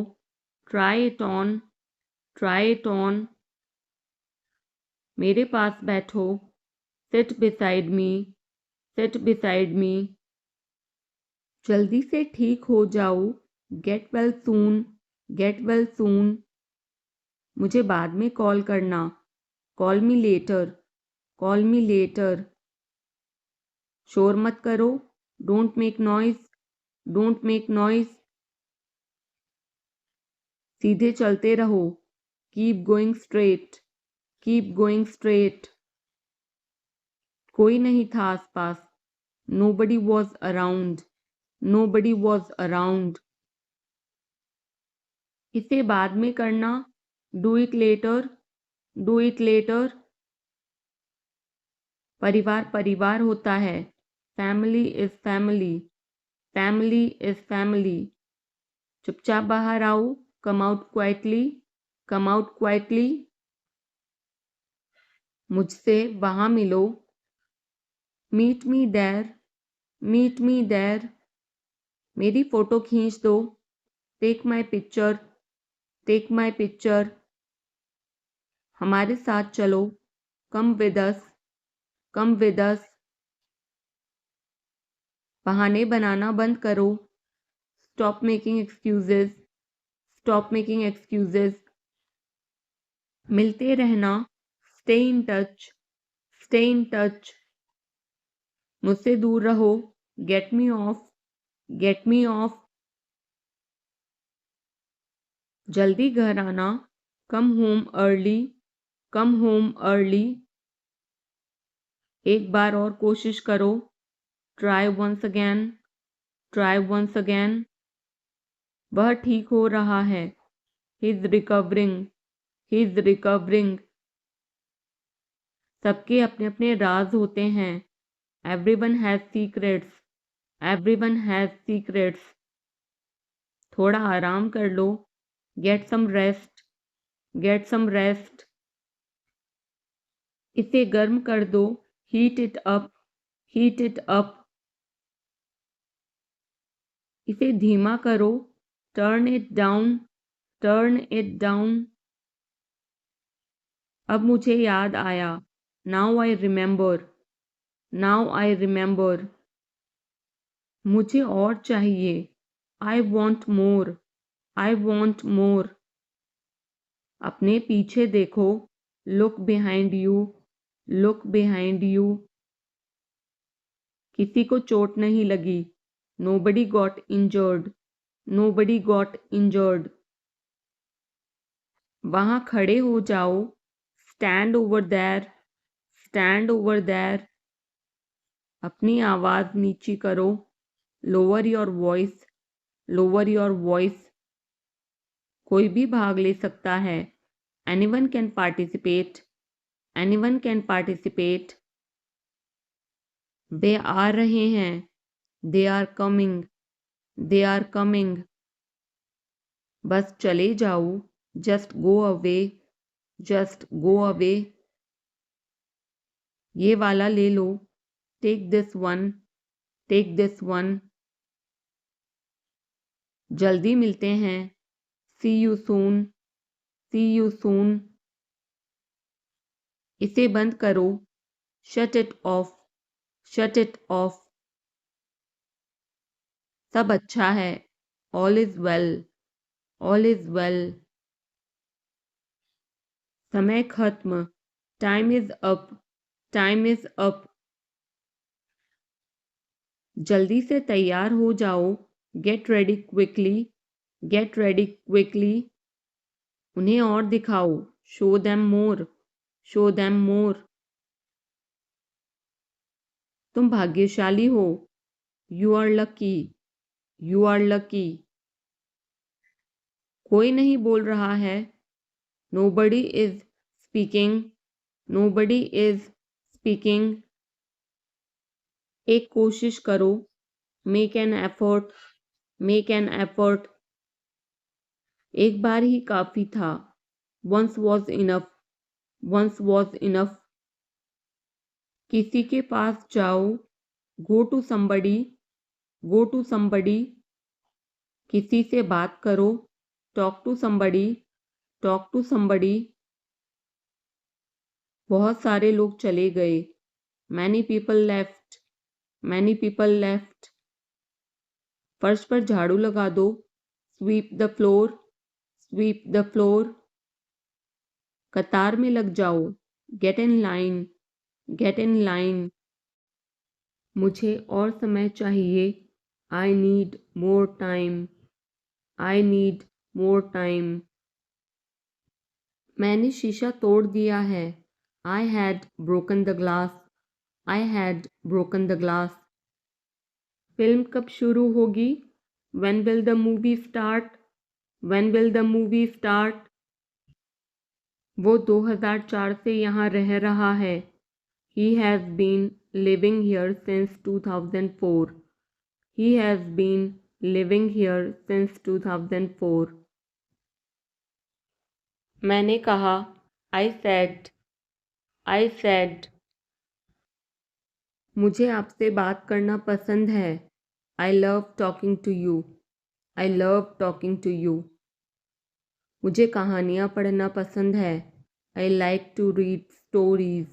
try it on, try it on. मेरे पास बैठो, seat beside me, seat beside me. जल्दी से ठीक हो जाओ, get well soon, get well soon. मुझे बाद में कॉल करना, call me later, call me later. शोर मत करो, don't make noise, don't make noise. सीधे चलते रहो, keep going straight, keep going straight. कोई नहीं था आसपास, nobody was around, nobody was around. इसे बाद में करना, do it later, do it later. परिवार परिवार होता है, family is family, family is family. चुपचाप बाहर आओ, come out quietly, come out quietly. मुझसे वहाँ मिलो, meet me there, meet me there. मेरी फ़ोटो खींच दो, take my picture, take my picture. हमारे साथ चलो, come with us, come with us. बहाने बनाना बंद करो, stop making excuses, stop making excuses. मिलते रहना, stay in touch, stay in touch. मुझसे दूर रहो, get me off, get me off. जल्दी घर आना, come home early, come home early. एक बार और कोशिश करो, try once again, try once again. वह ठीक हो रहा है, he is recovering, he is recovering. सबके अपने अपने राज होते हैं, everyone has secrets, everyone has secrets. थोड़ा आराम कर लो, get some rest, get some rest. इसे गर्म कर दो, heat it up, heat it up. इसे धीमा करो, turn it down, turn it down. अब मुझे याद आया, now I remember, now I remember. मुझे और चाहिए, I want more, I want more. अपने पीछे देखो, look behind you, look behind you. किसी को चोट नहीं लगी, nobody got injured, nobody got injured. वहाँ खड़े हो जाओ, stand over there, stand over there. अपनी आवाज़ नीची करो, lower your voice, lower your voice. कोई भी भाग ले सकता है, anyone can participate, anyone can participate. वे आ रहे हैं, they are coming, they are coming. बस चले जाओ, just go away, just go away. ये वाला ले लो, take this one, take this one. जल्दी मिलते हैं, see you soon, C you soon. इसे बंद करो, shut it off, shut it off. सब अच्छा है, all is well, all is well. समय खत्म, time is up, time is up. जल्दी से तैयार हो जाओ, get ready quickly, get ready quickly. उन्हें और दिखाओ, show them more, show them more. तुम भाग्यशाली हो, you are lucky, you are lucky. कोई नहीं बोल रहा है, nobody is speaking, nobody is speaking. एक कोशिश करो, make an effort, make an effort. एक बार ही काफ़ी था, once was enough, once was enough. किसी के पास जाओ, go to somebody, go to somebody. किसी से बात करो, talk to somebody, talk to somebody. बहुत सारे लोग चले गए, many people left, many people left. फर्श पर झाड़ू लगा दो, sweep the floor, sweep the floor. कतार में लग जाओ, get in line, get in line. मुझे और समय चाहिए, I need more time, I need more time. मैंने शीशा तोड़ दिया है, I had broken the glass, I had broken the glass. Film कब शुरू होगी, when will the movie start, when will the movie start. वो 2004 से यहाँ रह रहा है, he has been living here since 2004, he has been living here since 2004. मैंने कहा, I said, मुझे आपसे बात करना पसंद है, I love talking to you, I love talking to you. मुझे कहानियाँ पढ़ना पसंद है, I like to read stories,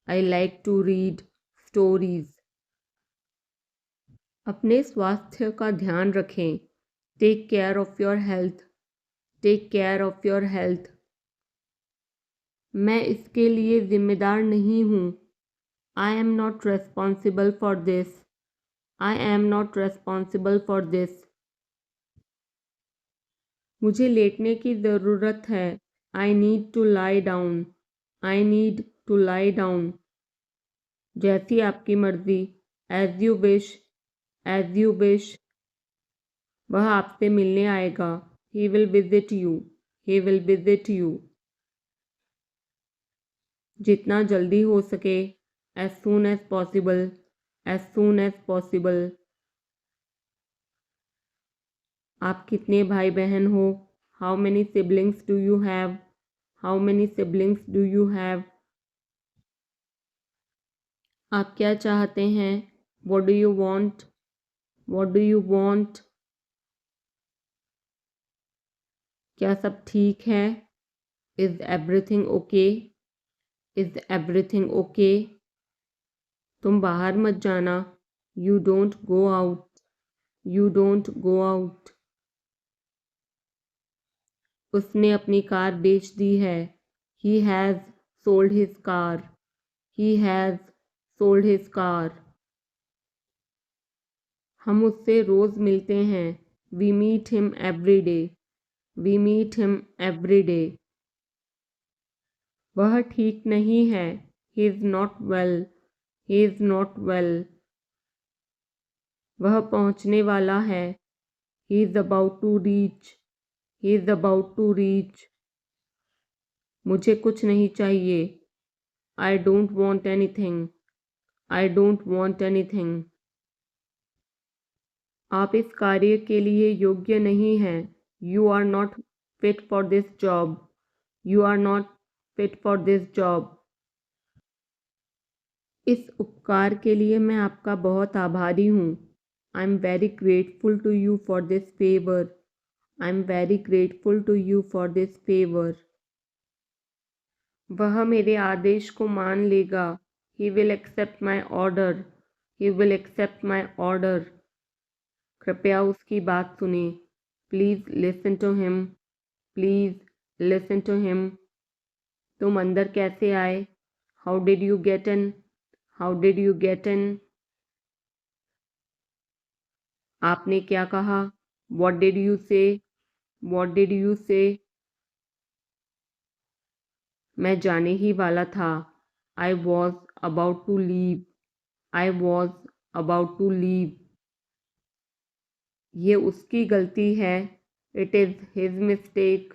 I like to read stories. अपने स्वास्थ्य का ध्यान रखें, take care of your health, take care of your health. मैं इसके लिए जिम्मेदार नहीं हूँ, I am not responsible for this, I am not responsible for this. मुझे लेटने की ज़रूरत है, I need to lie down, I need to lie down. जैसी आपकी मर्ज़ी, as you wish, as you wish. वह आपसे मिलने आएगा, he will visit you, he will visit you. जितना जल्दी हो सके, as soon as possible, as soon as possible. आप कितने भाई बहन हो, how many siblings do you have, how many siblings do you have. आप क्या चाहते हैं, what do you want, what do you want. क्या सब ठीक है, is everything okay, is everything okay. तुम बाहर मत जाना, you don't go out, you don't go out. उसने अपनी कार बेच दी है, he has sold his car, he has sold his car. हम उससे रोज़ मिलते हैं, we meet him every day, we meet him every day. वह ठीक नहीं है, he is not well, he is not well. वह पहुंचने वाला है, he is about to reach, he is about to reach. मुझे कुछ नहीं चाहिए, I don't want anything, I don't want anything. आप इस कार्य के लिए योग्य नहीं हैं, you are not fit for this job, you are not fit for this job. इस उपकार के लिए मैं आपका बहुत आभारी हूँ, I am very grateful to you for this favor, I am very grateful to you for this favor. वह मेरे आदेश को मान लेगा, he will accept my order, he will accept my order. कृपया उसकी बात सुने, please listen to him, please listen to him. तुम अंदर कैसे आए, how did you get in, how did you get in. आपने क्या कहा, what did you say, what did you say. मैं जाने ही वाला था, I was about to leave, I was about to leave. ये उसकी गलती है, it is his mistake,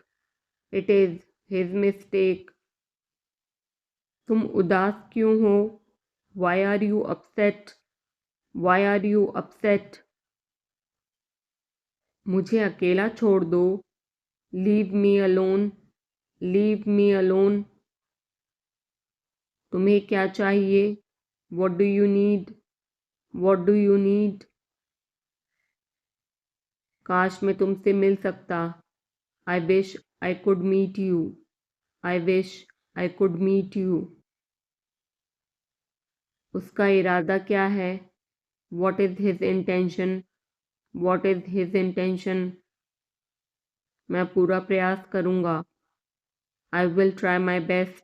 it is his mistake. तुम उदास क्यों हो, why are you upset, why are you upset. मुझे अकेला छोड़ दो, leave me alone, leave me alone. तुम्हें क्या चाहिए, what do you need, what do you need. काश मैं तुमसे मिल सकता, I wish I could meet you, I wish I could meet you. उसका इरादा क्या है, what is his intention, what is his intention. मैं पूरा प्रयास करूँगा, I will try my best,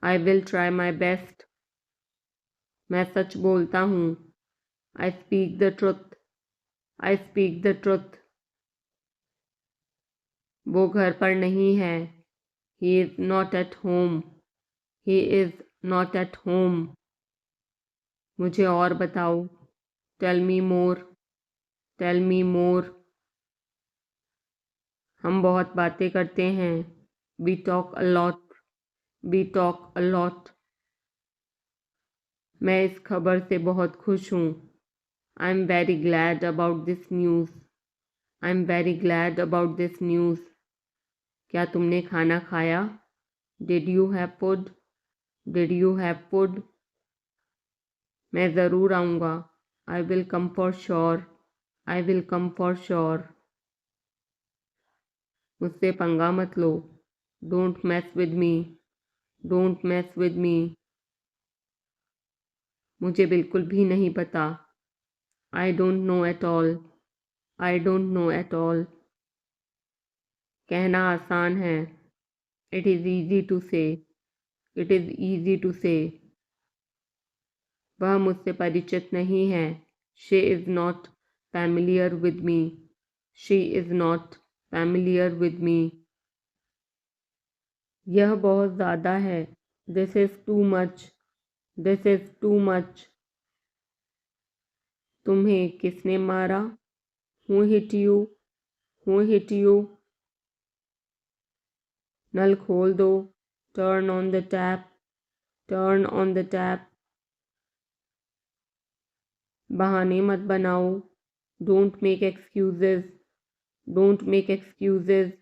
I will try my best. मैं सच बोलता हूँ, I speak the truth, I speak the truth. वो घर पर नहीं है, he is not at home, he is not at home. मुझे और बताओ, tell me more, tell me more. हम बहुत बातें करते हैं, we talk a lot, we talk a lot. मैं इस खबर से बहुत खुश हूँ, I'm very glad about this news. I'm very glad about this news. क्या तुमने खाना खाया? Did you have food? Did you have food? मैं ज़रूर आऊँगा. I will come for sure. I will come for sure. मुझसे पंगा मत लो. Don't mess with me. Don't mess with me. मुझे बिल्कुल भी नहीं पता. I don't know at all. I don't know at all. कहना आसान है. It is easy to say. It is easy to say. वह मुझसे परिचित नहीं है. She is not familiar with me. She is not familiar with me. यह बहुत ज़्यादा है. This is too much. This is too much. तुम्हें किसने मारा? Who hit you? Who hit you? नल खोल दो. Turn on the tap. Turn on the tap. बहाने मत बनाओ. Don't make excuses. Don't make excuses.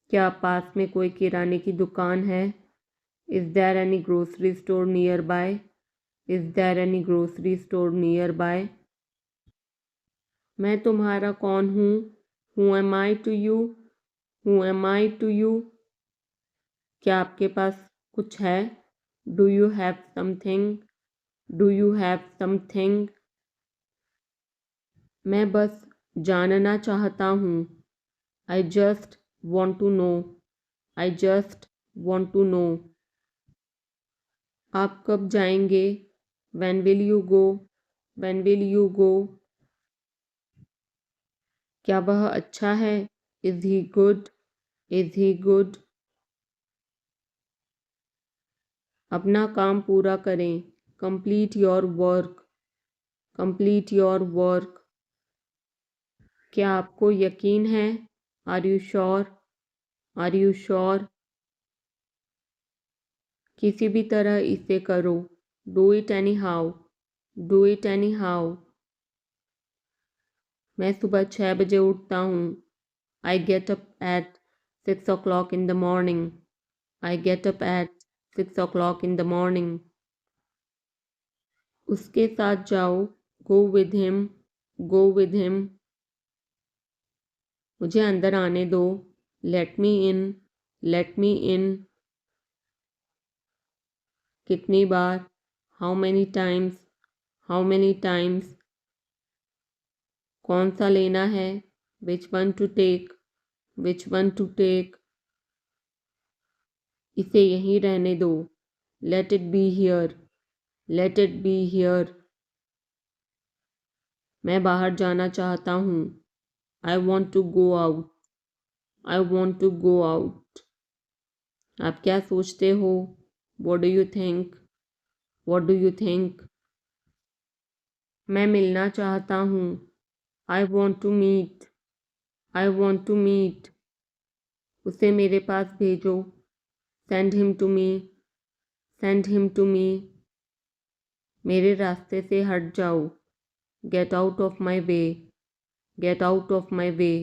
क्या पास में कोई किराने की दुकान है? Is there any grocery store nearby? Is there any grocery store nearby? मैं तुम्हारा कौन हूँ? Who am I to you? Who am I to you? क्या आपके पास कुछ है? Do you have something? Do you have something? मैं बस जानना चाहता हूँ. I just want to know. I just want to know. आप कब जाएंगे? When will you go? When will you go? क्या वह अच्छा है? Is he good? Is he good? अपना काम पूरा करें. Complete your work. Complete your work. क्या आपको यकीन है? Are you sure? Are you sure? किसी भी तरह इसे करो. Do it anyhow. Do it anyhow. मैं सुबह 6 बजे उठता हूँ. I get up at 6 o'clock in the morning. I get up at 6 o'clock in the morning. उसके साथ जाओ. Go with him. Go with him. मुझे अंदर आने दो. Let me in. Let me in. कितनी बार? How many times? How many times? कौन सा लेना है? Which one to take? Which one to take? इसे यहीं रहने दो. Let it be here. Let it be here. मैं बाहर जाना चाहता हूँ. I want to go out. I want to go out. आप क्या सोचते हो? What do you think? What do you think? मैं मिलना चाहता हूँ. I want to meet. I want to meet. उसे मेरे पास भेजो. Send him to me. Send him to me. मेरे रास्ते से हट जाओ. Get out of my way. Get out of my way.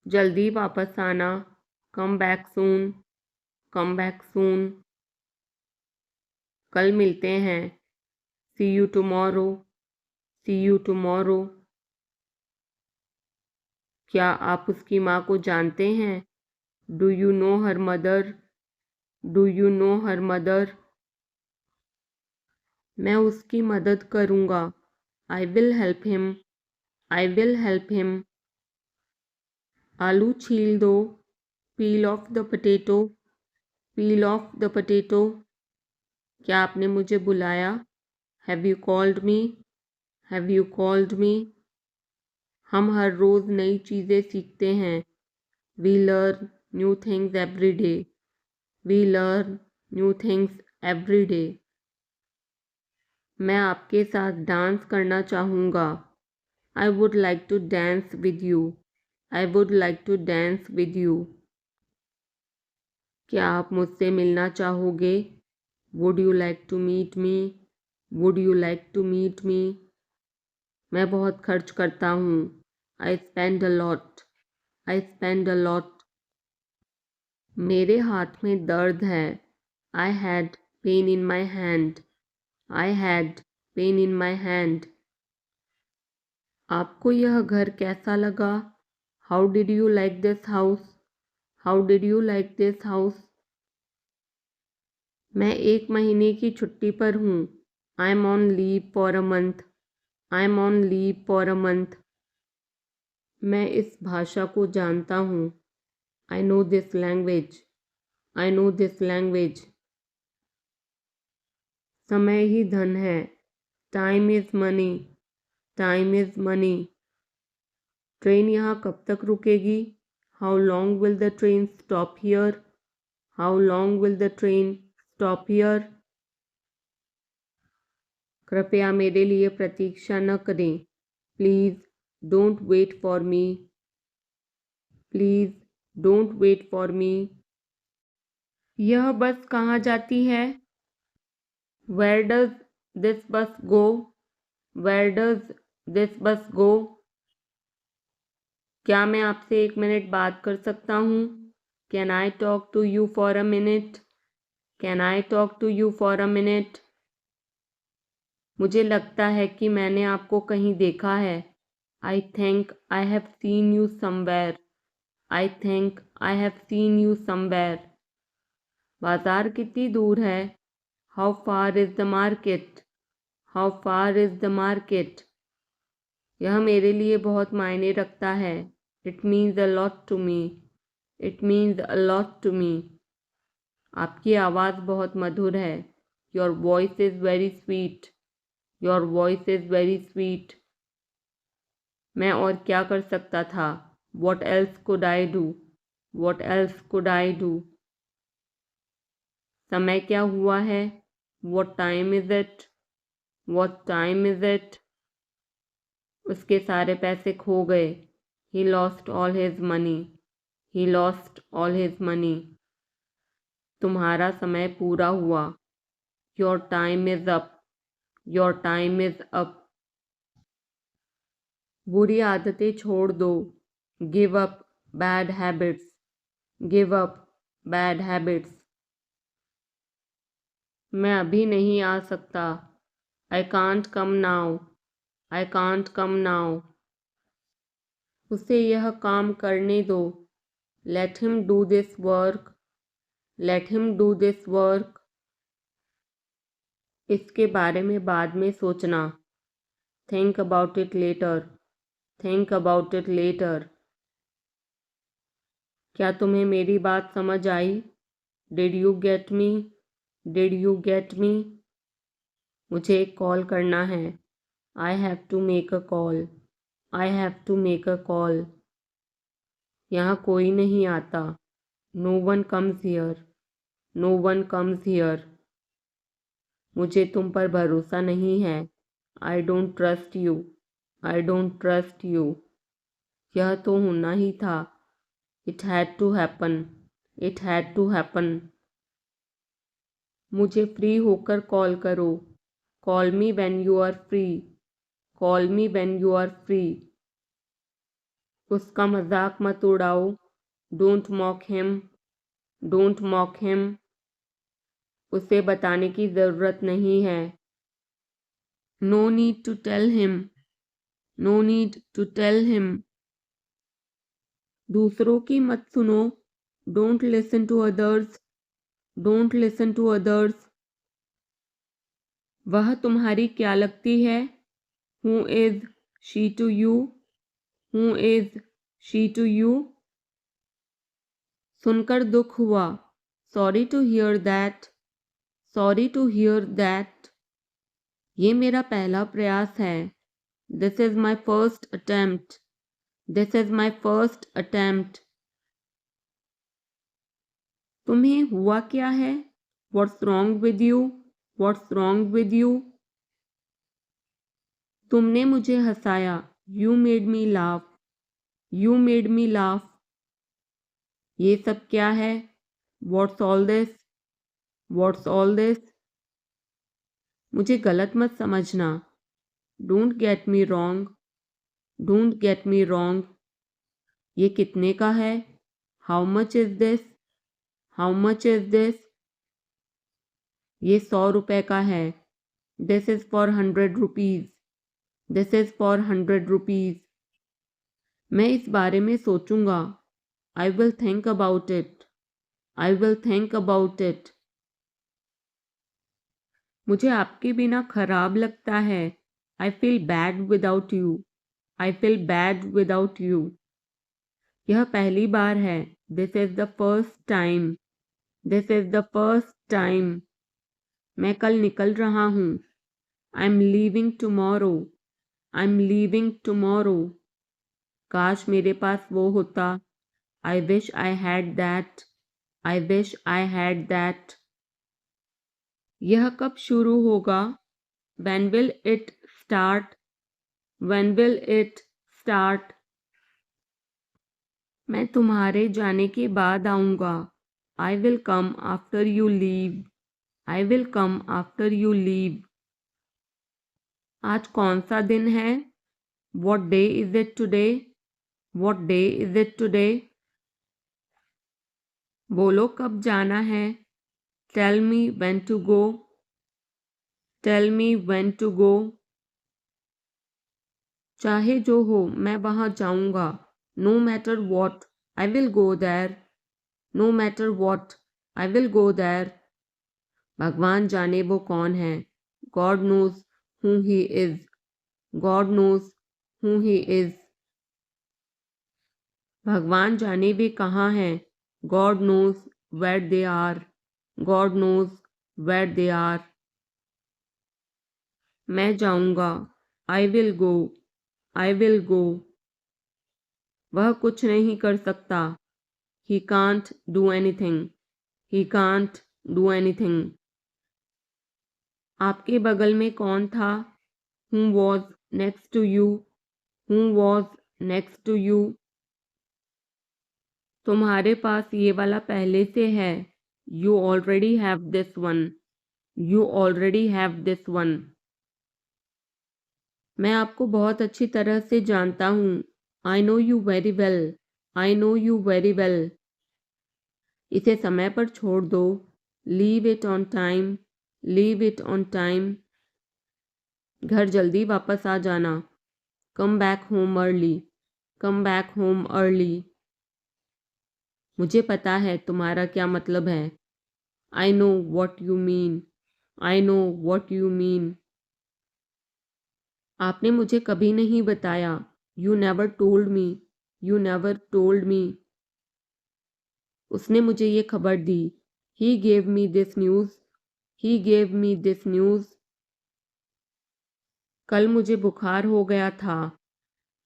जल्दी वापस आना. Come back soon. Come back soon. कल मिलते हैं. See you tomorrow. See you tomorrow. क्या आप उसकी माँ को जानते हैं? Do you know her mother? Do you know her mother? मैं उसकी मदद करूँगा. I will help him. I will help him. आलू छील दो. Peel off the potato. Peel off the potato. क्या आपने मुझे बुलाया? Have you called me? Have you called me? हम हर रोज़ नई चीज़ें सीखते हैं. We learn new things every day. We learn new things every day. मैं आपके साथ डांस करना चाहूँगा. I would like to dance with you. I would like to dance with you. क्या आप मुझसे मिलना चाहोगे? Would you like to meet me? Would you like to meet me? मैं बहुत खर्च करता हूँ। I spend a lot. I spend a lot. मेरे हाथ में दर्द है। I had pain in my hand. I had pain in my hand. आपको यह घर कैसा लगा? How did you like this house? How did you like this house? मैं 1 महीने की छुट्टी पर हूँ। I am on leave for a month. I am on leave for a month. मैं इस भाषा को जानता हूँ। I know this language. I know this language. समय ही धन है। Time is money. Time is money. Train यहाँ कब तक रुकेगी? How long will the train stop here? How long will the train stop here? कृपया मेरे लिए प्रतीक्षा न करें। Please don't wait for me. Please don't wait for me. यह बस कहाँ जाती है? वेयर डज दिस बस गो? वेयर डज दिस बस गो? क्या मैं आपसे 1 मिनट बात कर सकता हूँ? Can I talk to you for a minute? Can I talk to you for a minute? मुझे लगता है कि मैंने आपको कहीं देखा है। I think I have seen you somewhere. I think I have seen you somewhere. बाजार कितनी दूर है? How far is the market? How far is the market? यह मेरे लिए बहुत मायने रखता है। It means a lot to me. It means a lot to me. आपकी आवाज़ बहुत मधुर है। Your voice is very sweet. Your voice is very sweet. मैं और क्या कर सकता था? What else could I do? What else could I do? समय क्या हुआ है? What time is it? What time is it? उसके सारे पैसे खो गए। He lost all his money. He lost all his money. तुम्हारा समय पूरा हुआ। Your time is up. Your time is up. बुरी आदतें छोड़ दो। Give up bad habits. Give up bad habits. मैं अभी नहीं आ सकता। I can't come now. I can't come now. उसे यह काम करने दो। Let him do this work. Let him do this work. इसके बारे में बाद में सोचना। Think about it later. Think about it later. क्या तुम्हें मेरी बात समझ आई? Did you get me? Did you get me? मुझे एक कॉल करना है। I have to make a call. I have to make a call. यहाँ कोई नहीं आता। No one comes here. No one comes here. मुझे तुम पर भरोसा नहीं है। I don't trust you. I don't trust you. यह तो होना ही था। It had to happen. It had to happen. मुझे फ्री होकर कॉल करो। Call me when you are free. Call me when you are free. उसका मजाक मत उड़ाओ। Don't mock him. Don't mock him. उसे बताने की ज़रूरत नहीं है। No need to tell him. No need to tell him. दूसरों की मत सुनो। Don't listen to others. Don't listen to others. वह तुम्हारी क्या लगती है? Who is she to you? Who is she to you? सुनकर दुख हुआ। Sorry to hear that. Sorry to hear that. ये मेरा पहला प्रयास है। This is my first attempt. This is my first attempt. तुम्हें हुआ क्या है? What's wrong with you? What's wrong with you? तुमने मुझे हंसाया। You made me laugh. You made me laugh. ये सब क्या है? What's all this? What's all this? मुझे गलत मत समझना। Don't get me wrong, don't get me wrong. ये कितने का है? How much is this, how much is this. ये 100 रुपए का है। This is for 100 rupees, this is for 100 rupees. मैं इस बारे में सोचूंगा। I will think about it, I will think about it. मुझे आपके बिना खराब लगता है। I feel bad without you, I feel bad without you. यह पहली बार है। This is the first time, this is the first time. मैं कल निकल रहा हूँ। I am leaving tomorrow, I am leaving tomorrow. काश मेरे पास वो होता। I wish I had that, I wish I had that. यह कब शुरू होगा? When will it start? When will it start? मैं तुम्हारे जाने के बाद आऊँगा। I will come after you leave, I will come after you leave। आज कौन सा दिन है? What day is it today? What day is it today? बोलो कब जाना है? Tell me when to go, tell me when to go। चाहे जो हो मैं वहाँ जाऊँगा। No matter what, I will go there, no matter what, I will go there। भगवान जाने वो कौन है। God knows who he is, God knows who he is। भगवान जाने वे कहाँ हैं। God knows where they are, God knows where they are। मैं जाऊँगा। I will go, I will go। वह कुछ नहीं कर सकता। He can't do anything, he can't do anything। आपके बगल में कौन था? Who was next to you, who was next to you। तुम्हारे पास ये वाला पहले से है। You already have this one, you already have this one। मैं आपको बहुत अच्छी तरह से जानता हूँ। I know you very well, I know you very well। इसे समय पर छोड़ दो। Leave it on time, leave it on time। घर जल्दी वापस आ जाना। Come back home early, come back home early। मुझे पता है तुम्हारा क्या मतलब है। I know what you mean, I know what you mean। आपने मुझे कभी नहीं बताया। You never told me, you never told me। उसने मुझे ये खबर दी। He gave me this news, he gave me this news। कल मुझे बुखार हो गया था।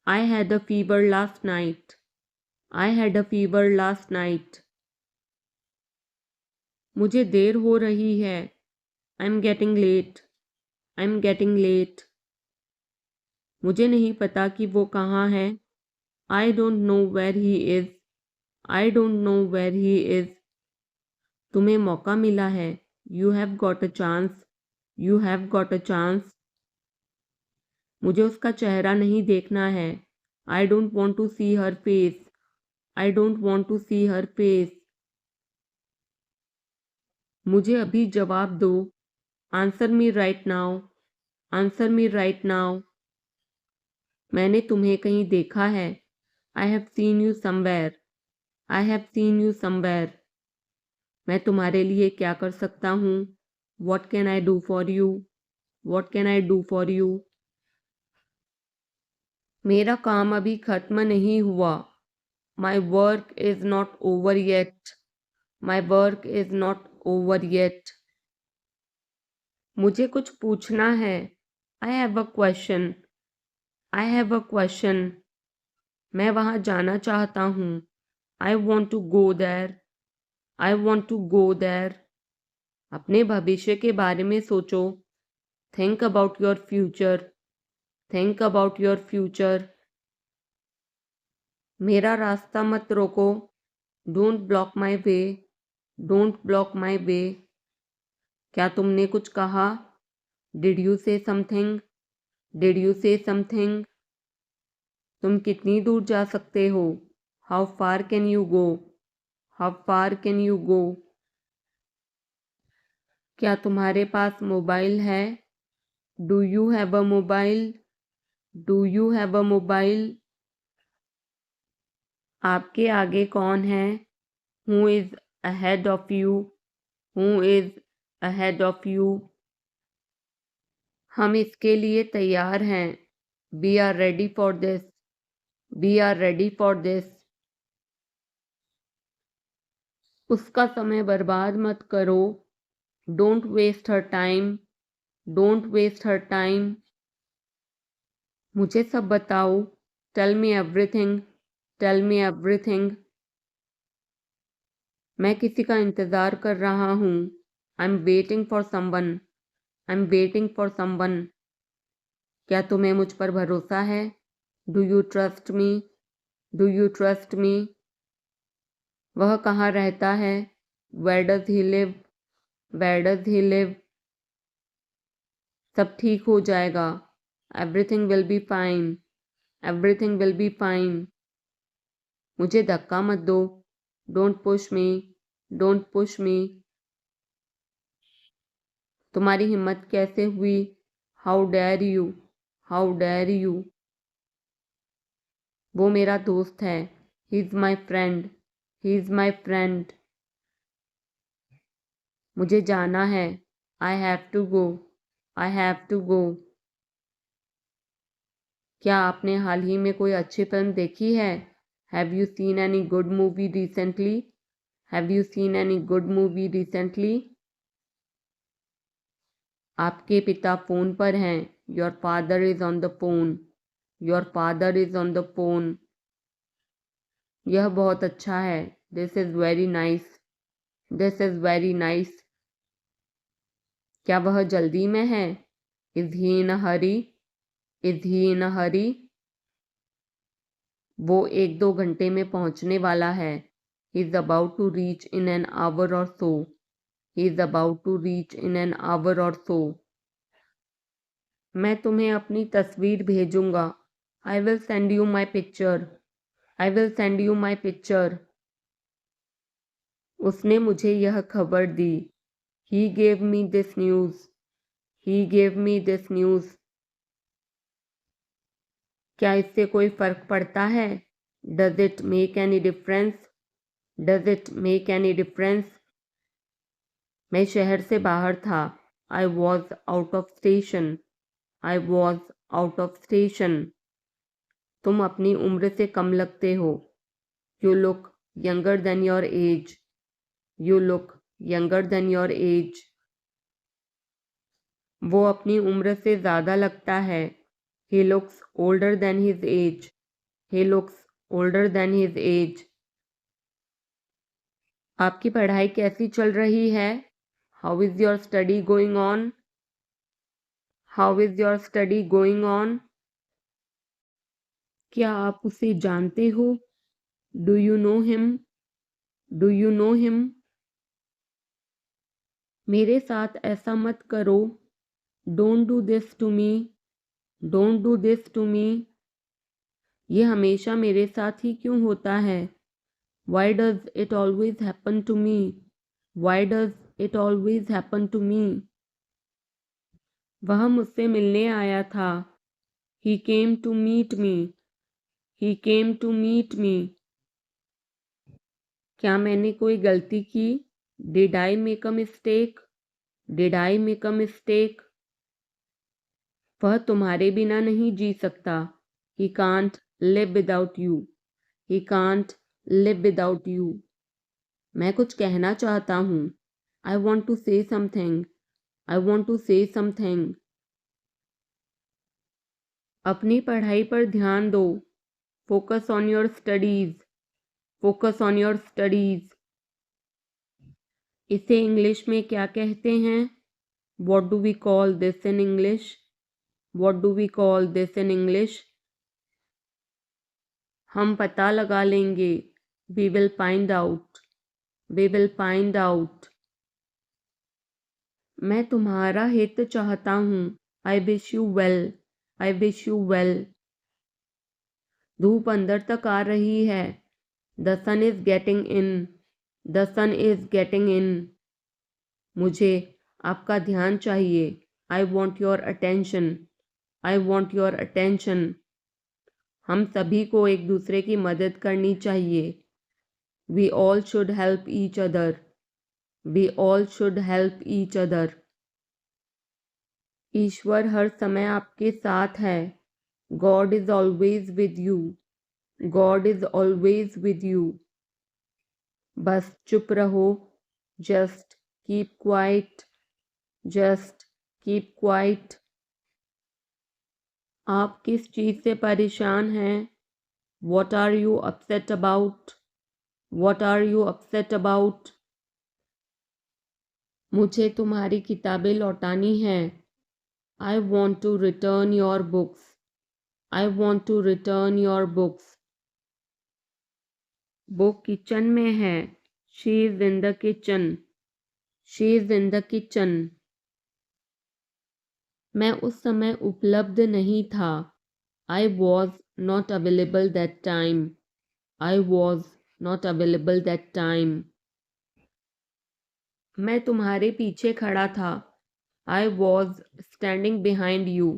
I had a fever last night, I had a fever last night। मुझे देर हो रही है। I'm getting late, I'm getting late। मुझे नहीं पता कि वो कहाँ है। I don't know where he is, I don't know where he is। तुम्हें मौका मिला है। You have got a chance, you have got a chance। मुझे उसका चेहरा नहीं देखना है। I don't want to see her face, I don't want to see her face। मुझे अभी जवाब दो। Answer me right now, answer me right now। मैंने तुम्हें कहीं देखा है। I have seen you somewhere, I have seen you somewhere। मैं तुम्हारे लिए क्या कर सकता हूँ? What can I do for you, what can I do for you। मेरा काम अभी खत्म नहीं हुआ। My work is not over yet, my work is not over yet। मुझे कुछ पूछना है। I have a question, I have a question। मैं वहाँ जाना चाहता हूँ। I want to go there, I want to go there। अपने भविष्य के बारे में सोचो। Think about your future, think about your future। मेरा रास्ता मत रोको। Don't block my way, don't block my way। क्या तुमने कुछ कहा? Did you say something? Did you say something? तुम कितनी दूर जा सकते हो? How far can you go? How far can you go? क्या तुम्हारे पास मोबाइल है? Do you have a mobile? Do you have a mobile? आपके आगे कौन है? Who is ahead of you? Who is ahead of you? हम इसके लिए तैयार हैं। We are ready for this. We are ready for this. उसका समय बर्बाद मत करो। Don't waste her time. Don't waste her time. मुझे सब बताओ। Tell me everything. Tell me everything. मैं किसी का इंतज़ार कर रहा हूँ। I am waiting for someone. I am waiting for someone. क्या तुम्हें मुझ पर भरोसा है? Do you trust me? Do you trust me? वह कहाँ रहता है? Where does he live? Where does he live? सब ठीक हो जाएगा। Everything will be fine. Everything will be fine. मुझे धक्का मत दो। Don't push me. Don't push me. तुम्हारी हिम्मत कैसे हुई? How dare you? How dare you? वो मेरा दोस्त है। He is my friend. He is my friend. मुझे जाना है। I have to go. I have to go. क्या आपने हाल ही में कोई अच्छी फिल्म देखी है? Have you seen any good movie recently? Have you seen any good movie recently? आपके पिता फ़ोन पर हैं। Your father is on the phone. Your father is on the phone. यह बहुत अच्छा है। This is very nice. This is very nice. क्या वह जल्दी में है? Is he in a hurry? Is he in a hurry? वो 1-2 घंटे में पहुंचने वाला है। He is about to reach in an hour or so. He is about to reach in an hour or so. मैं तुम्हें अपनी तस्वीर भेजूंगा। I will send you my picture. I will send you my picture. उसने मुझे यह खबर दी। He gave me this news. He gave me this news. क्या इससे कोई फ़र्क पड़ता है? Does it make any difference? Does it make any difference? मैं शहर से बाहर था। I was out of station. I was out of station. तुम अपनी उम्र से कम लगते हो। You look younger than your age. You look younger than your age. वो अपनी उम्र से ज़्यादा लगता है। He looks older than his age. He looks older than his age. आपकी पढ़ाई कैसी चल रही है? How is your study going on? How is your study going on? क्या आप उसे जानते हो? Do you know him? Do you know him? मेरे साथ ऐसा मत करो। Don't do this to me. Don't do this to me. ये हमेशा मेरे साथ ही क्यों होता है? Why does it always happen to me? Why does it always happen to me? वह मुझसे मिलने आया था। He came to meet me. He came to meet me. क्या मैंने कोई गलती की? Did I make a mistake? Did I make a mistake? वह तुम्हारे बिना नहीं जी सकता। He can't live without you. He can't live without you. मैं कुछ कहना चाहता हूँ। I want to say something. I want to say something. अपनी पढ़ाई पर ध्यान दो। Focus on your studies. Focus on your studies. इसे इंग्लिश में क्या कहते हैं? What do we call this in English? What do we call this in English? हम पता लगा लेंगे। We will find out. We will find out. मैं तुम्हारा हित चाहता हूँ। I wish you well. I wish you well. धूप अंदर तक आ रही है। The sun is getting in. The sun is getting in. मुझे आपका ध्यान चाहिए। I want your attention. I want your attention. हम सभी को एक दूसरे की मदद करनी चाहिए। We all should help each other. We all should help each other. ईश्वर हर समय आपके साथ है। God is always with you. God is always with you. बस चुप रहो। Just keep quiet. Just keep quiet. आप किस चीज़ से परेशान हैं? What are you upset about? What are you upset about? मुझे तुम्हारी किताबें लौटानी हैं। I want to return your books. I want to return your books. वो किचन में है। She is in the kitchen. She is in the kitchen. मैं उस समय उपलब्ध नहीं था। I was not available that time. I was not available that time. मैं तुम्हारे पीछे खड़ा था। I was standing behind you.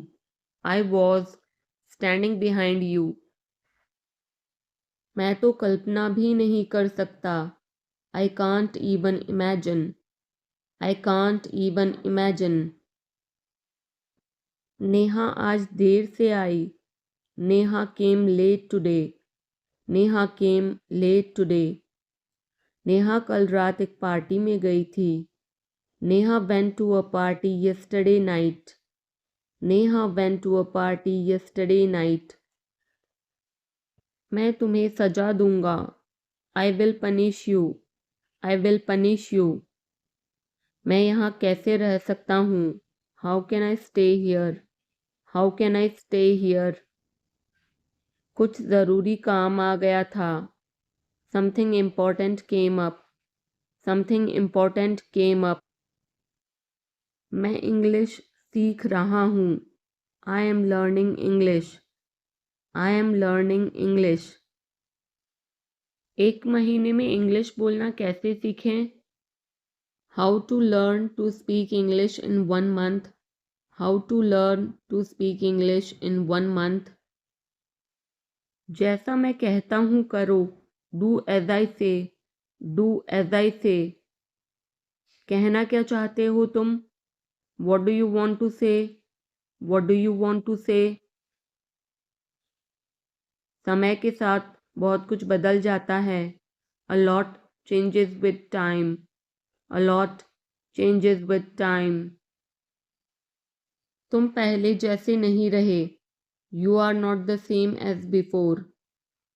I was standing behind you. मैं तो कल्पना भी नहीं कर सकता। I can't even imagine. I can't even imagine. Neha आज देर से आई। Neha came late today. Neha came late today. Neha कल रात एक पार्टी में गई थी। Neha went to a party yesterday night. Neha went to a party yesterday night. मैं तुम्हें सजा दूंगा। I will punish you. I will punish you. मैं यहाँ कैसे रह सकता हूँ? How can I stay here? How can I stay here? कुछ ज़रूरी काम आ गया था। Something important came up. Something important came up. मैं इंग्लिश सीख रहा हूँ। I am learning English. I am learning English. एक महीने में इंग्लिश बोलना कैसे सीखें? How to learn to speak English in 1 month. How to learn to speak English in 1 month. जैसा मैं कहता हूँ करो। डू एज आई से। डू एज आई से। कहना क्या चाहते हो तुम? What do you want to say? What do you want to say? समय के साथ बहुत कुछ बदल जाता है। A lot changes with time. A lot changes with time. तुम पहले जैसे नहीं रहे। You are not the same as before.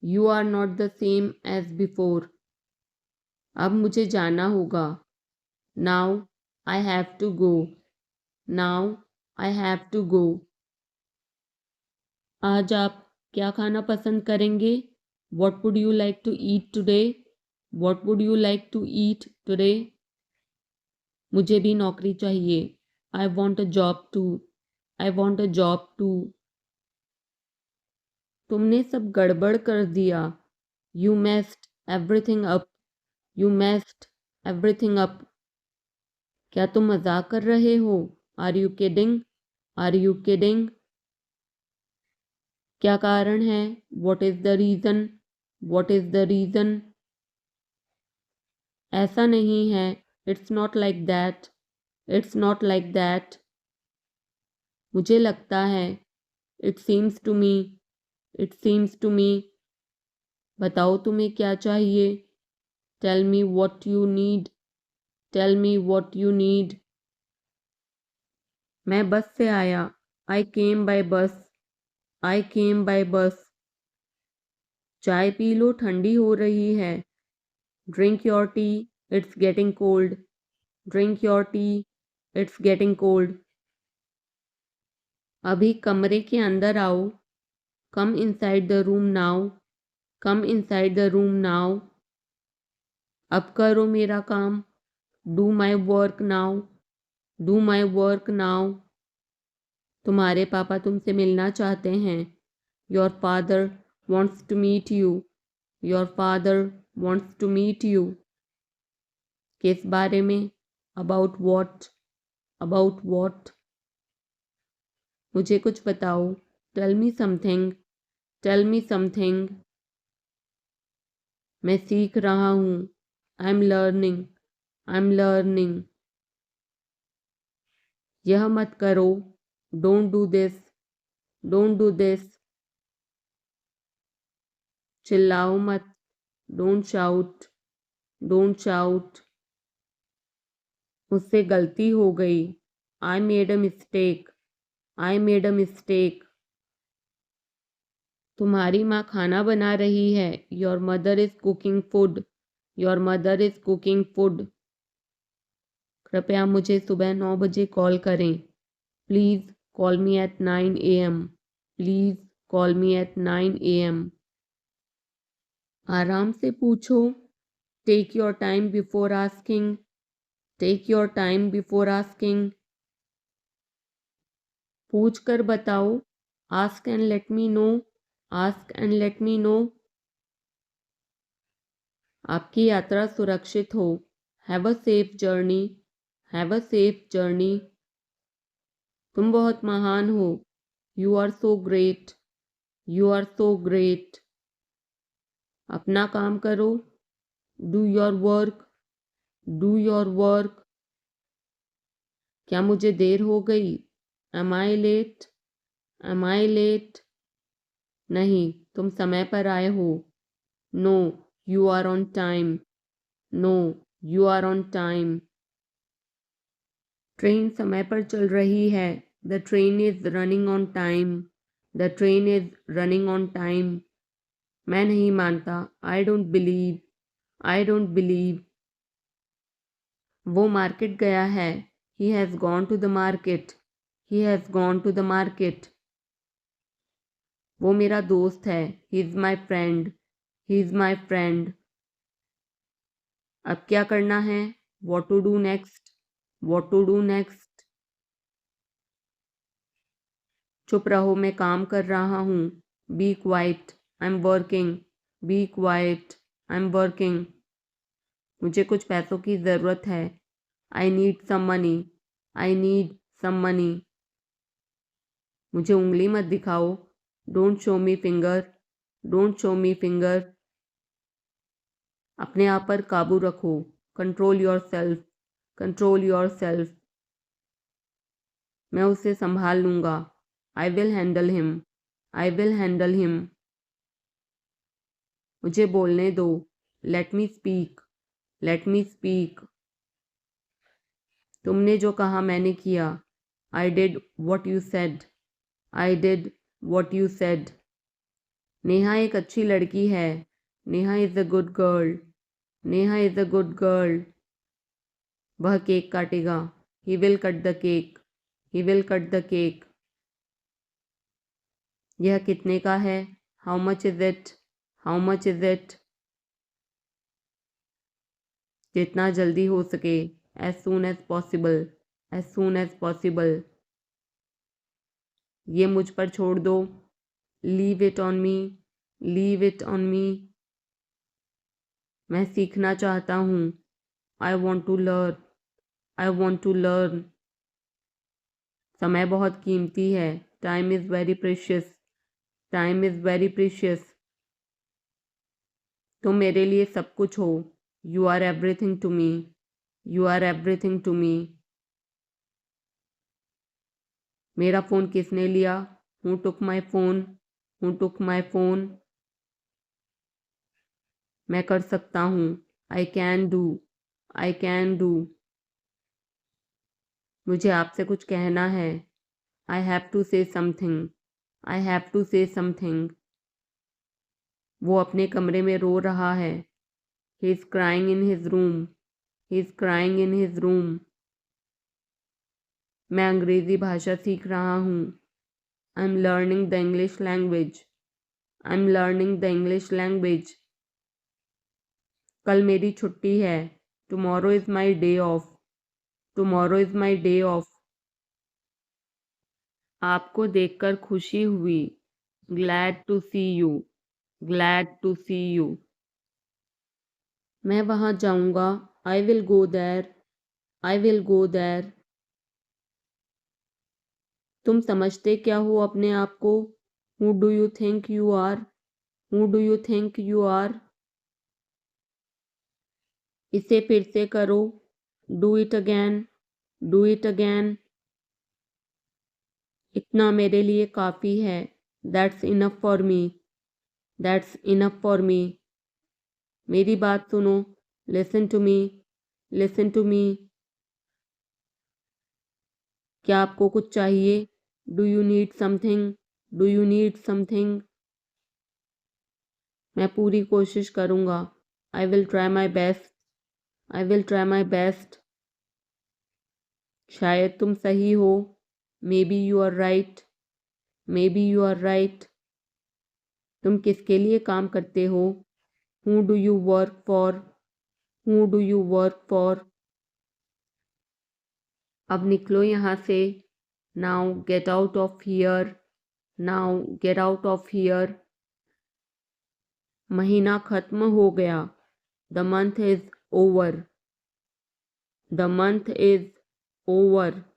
You are not the same as before. अब मुझे जाना होगा। Now I have to go. Now I have to go. आज आप क्या खाना पसंद करेंगे? What would you like to eat today? What would you like to eat today? मुझे भी नौकरी चाहिए। I want a job too. I want a job too. तुमने सब गड़बड़ कर दिया। You messed everything up. You messed everything up. क्या तुम मजाक कर रहे हो? Are you kidding? Are you kidding? क्या कारण है? What is the reason? What is the reason? ऐसा नहीं है। It's not like that. It's not like that. मुझे लगता है। It seems to me. It seems to me. बताओ तुम्हें क्या चाहिए? Tell me what you need. Tell me what you need. मैं बस से आया। आई केम बाय बस। आई केम बाय बस। चाय पी लो, ठंडी हो रही है। Drink your tea. It's getting cold. Drink your tea. It's getting cold. अभी कमरे के अंदर आओ। Come inside the room now. Come inside the room now. अब करो मेरा काम। Do my work now. Do my work now. तुम्हारे पापा तुमसे मिलना चाहते हैं। Your father wants to meet you. Your father wants to meet you. किस बारे में? About what. About what. मुझे कुछ बताओ। Tell me something. Tell me something. मैं सीख रहा हूँ। I am learning. I am learning. यह मत करो। Don't do this. Don't do this. चिल्लाओ मत। Don't shout. Don't shout. मुझसे गलती हो गई। I made a mistake. I made a mistake. तुम्हारी माँ खाना बना रही है। Your mother is cooking food. Your mother is cooking food. कृपया मुझे सुबह 9 बजे कॉल करें। Please call me at 9 AM। Please call me at 9 AM। आराम से पूछो। Take your time before asking. Take your time before asking. पूछ कर बताओ। Ask and let me know. Ask and let me know. आपकी यात्रा सुरक्षित हो। Have a safe journey. Have a safe journey. तुम बहुत महान हो। You are so great. You are so great. अपना काम करो। Do your work. Do your work. क्या मुझे देर हो गई? Am I late? Am I late? नहीं, तुम समय पर आए हो। No, you are on time. No, you are on time. Train समय पर चल रही है। The train is running on time. The train is running on time. मैं नहीं मानता। I don't believe. I don't believe. वो मार्केट गया है। He has gone to the market. He has gone to the market. वो मेरा दोस्त है। He is my friend. He is my friend. अब क्या करना है? What to do next? What to do next? चुप रहो, मैं काम कर रहा हूँ। Be quiet. I am working. Be quiet. I am working. मुझे कुछ पैसों की ज़रूरत है। I need some money. I need some money. मुझे उंगली मत दिखाओ। Don't show me finger. Don't show me finger. अपने आप पर काबू रखो। Control your self. Control your self. मैं उसे संभाल लूँगा। I will handle him. I will handle him. मुझे बोलने दो। Let me speak. Let me speak. तुमने जो कहा मैंने किया। I did what you said. I did what you said. Neha एक अच्छी लड़की है। Neha is a good girl. Neha is a good girl. वह केक काटेगा। He will cut the cake. He will cut the cake. यह कितने का है? How much is it? How much is it? जितना जल्दी हो सके। As soon as possible. As soon as possible. ये मुझ पर छोड़ दो। Leave it on me. Leave it on me. मैं सीखना चाहता हूँ। I want to learn. I want to learn. समय बहुत कीमती है। Time is very precious. Time is very precious. तुम मेरे लिए सब कुछ हो। You are everything to me. You are everything to me. मेरा फ़ोन किसने लिया? Who took my phone? Who took my phone? मैं कर सकता हूँ। I can do. I can do. मुझे आपसे कुछ कहना है। I have to say something. I have to say something. वो अपने कमरे में रो रहा है। He is crying in his room. He is crying in his room. मैं अंग्रेज़ी भाषा सीख रहा हूँ। I am learning the English language. I am learning the English language. कल मेरी छुट्टी है। Tomorrow is my day off. Tomorrow is my day off. आपको देखकर खुशी हुई। Glad to see you. Glad to see you. मैं वहाँ जाऊँगा। I will go there. I will go there. तुम समझते क्या हो अपने आप को? Who do you think you are? Who do you think you are? इसे फिर से करो। Do it again. Do it again. इतना मेरे लिए काफ़ी है। That's enough for me. That's enough for me. मेरी बात सुनो। Listen to me. Listen to me. क्या आपको कुछ चाहिए? Do you need something? Do you need something? मैं पूरी कोशिश करूँगा। I will try my best. I will try my best. शायद तुम सही हो। Maybe you are right. Maybe you are right. तुम किसके लिए काम करते हो? Who do you work for? Who do you work for? अब निकलो यहाँ से। Now get out of here. Now get out of here. महीना खत्म हो गया। The month is over. The month is over.